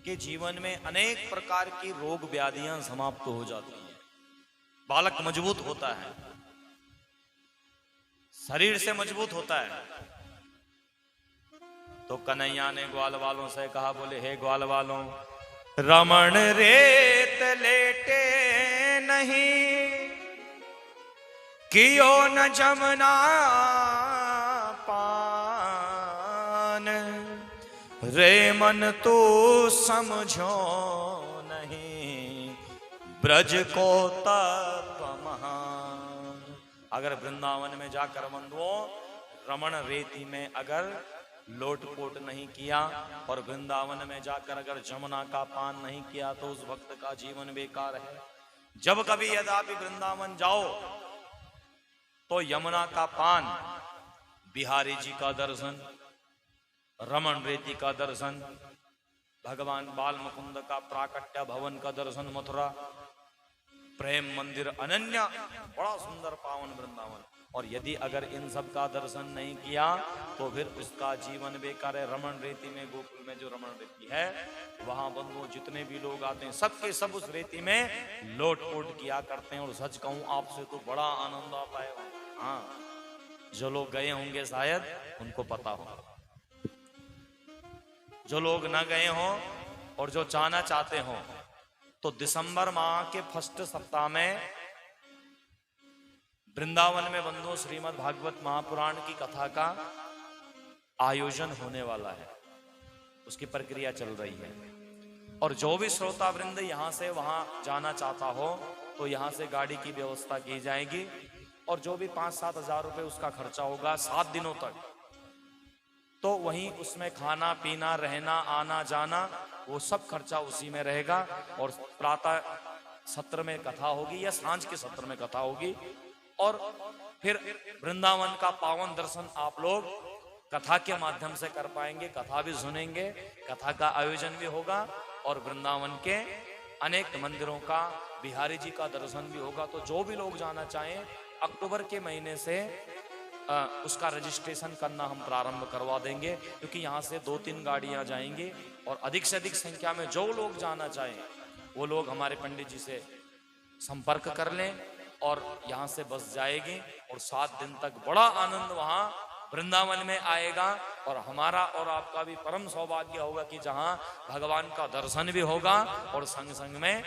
के जीवन में अनेक प्रकार की रोग व्याधियां समाप्त हो जाती हैं। बालक मजबूत होता है, शरीर से मजबूत होता है। तो कन्हैया ने ग्वाल वालों से कहा, बोले हे ग्वाल वालों, रमण रेत लेटे नहीं, कियो न जमना पान, रे मन तो समझो नहीं, ब्रज को तप महान। अगर वृंदावन में जाकर बंधुओं रमण रेती में अगर लोटपोट नहीं किया और वृंदावन में जाकर अगर जमुना का पान नहीं किया तो उस भक्त का जीवन बेकार है। जब कभी यद्यपि वृंदावन जाओ तो यमुना का पान, बिहारी जी का दर्शन, रमण रेती का दर्शन, भगवान बाल मुकुंद का प्राकट्य भवन का दर्शन, मथुरा प्रेम मंदिर अनन्या, बड़ा सुंदर पावन वृंदावन। और यदि अगर इन सब का दर्शन नहीं किया तो फिर उसका जीवन बेकार है। रमण रेती में, गोकुल में जो रमण रेती है वहां बंधुओं जितने भी लोग आते हैं सबके सब उस रेती में लोटपोट किया करते हैं। और सच कहूं आपसे तो बड़ा आनंद आता है। हाँ, जो लोग गए होंगे शायद उनको पता हो, जो लोग ना गए हों और जो जाना चाहते हों तो दिसंबर माह के फर्स्ट सप्ताह में वृंदावन में बंधुओं श्रीमद् भागवत महापुराण की कथा का आयोजन होने वाला है। उसकी प्रक्रिया चल रही है और जो भी श्रोता वृंद यहां से वहां जाना चाहता हो तो यहां से गाड़ी की व्यवस्था की जाएगी और जो भी 5-7 हजार रुपए उसका खर्चा होगा 7 दिनों तक, तो वहीं उसमें खाना पीना रहना आना जाना वो सब खर्चा उसी में रहेगा। और प्रातः सत्र में कथा होगी या सांझ के सत्र में कथा होगी और फिर वृंदावन का पावन दर्शन आप लोग कथा के माध्यम से कर पाएंगे। कथा भी सुनेंगे, कथा का आयोजन भी होगा और वृंदावन के अनेक मंदिरों का, बिहारी जी का दर्शन भी होगा। तो जो भी लोग जाना चाहें अक्टूबर के महीने से उसका रजिस्ट्रेशन करना हम प्रारंभ करवा देंगे, क्योंकि यहाँ से 2-3 गाड़ियाँ जाएंगी और अधिक से अधिक संख्या में जो लोग जाना चाहें वो लोग हमारे पंडित जी से संपर्क कर लें और यहाँ से बस जाएगी और 7 दिन तक बड़ा आनंद वहाँ वृंदावन में आएगा। और हमारा और आपका भी परम सौभाग्य होगा कि जहाँ भगवान का दर्शन भी होगा और संग संग में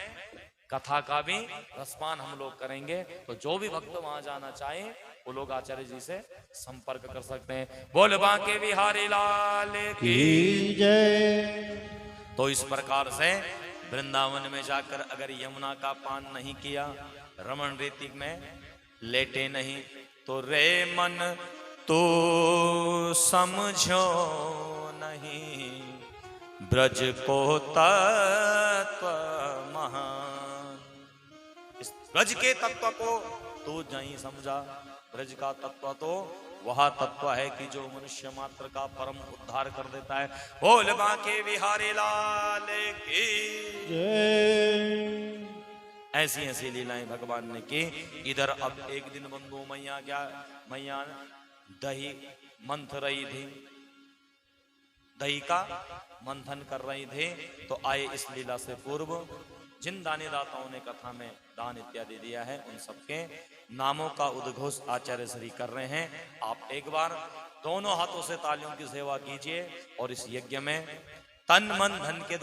कथा का भी रसपान हम लोग करेंगे। तो जो भी भक्त वहां जाना चाहे वो लोग आचार्य जी से संपर्क कर सकते हैं। बोल बांके बिहारी लाल की जय। तो इस प्रकार से वृंदावन में जाकर अगर यमुना का पान नहीं किया, रमण रेती में लेटे नहीं, तो रे मन तो समझो नहीं, ब्रज को तत्व महान। इस ब्रज के तत्व को तो जहीं समझा ब्रज का तत्व तो वह तत्व है कि जो मनुष्य मात्र का परम उद्धार कर देता है। बोल बांके बिहारी लाल की। ऐसी ऐसी लीलाएं भगवान ने की। इधर अब एक दिन बंधु मैया क्या, मैया दही मंथ रही थी, दही का मंथन कर रही थे, तो आए इस लीला से पूर्व जिन दानीदाताओं ने कथा में दान इत्यादि दिया है उन सबके नामों का उद्घोष आचार्य श्री कर रहे हैं। आप एक बार दोनों हाथों से तालियों की सेवा कीजिए और इस यज्ञ में तन मन धन के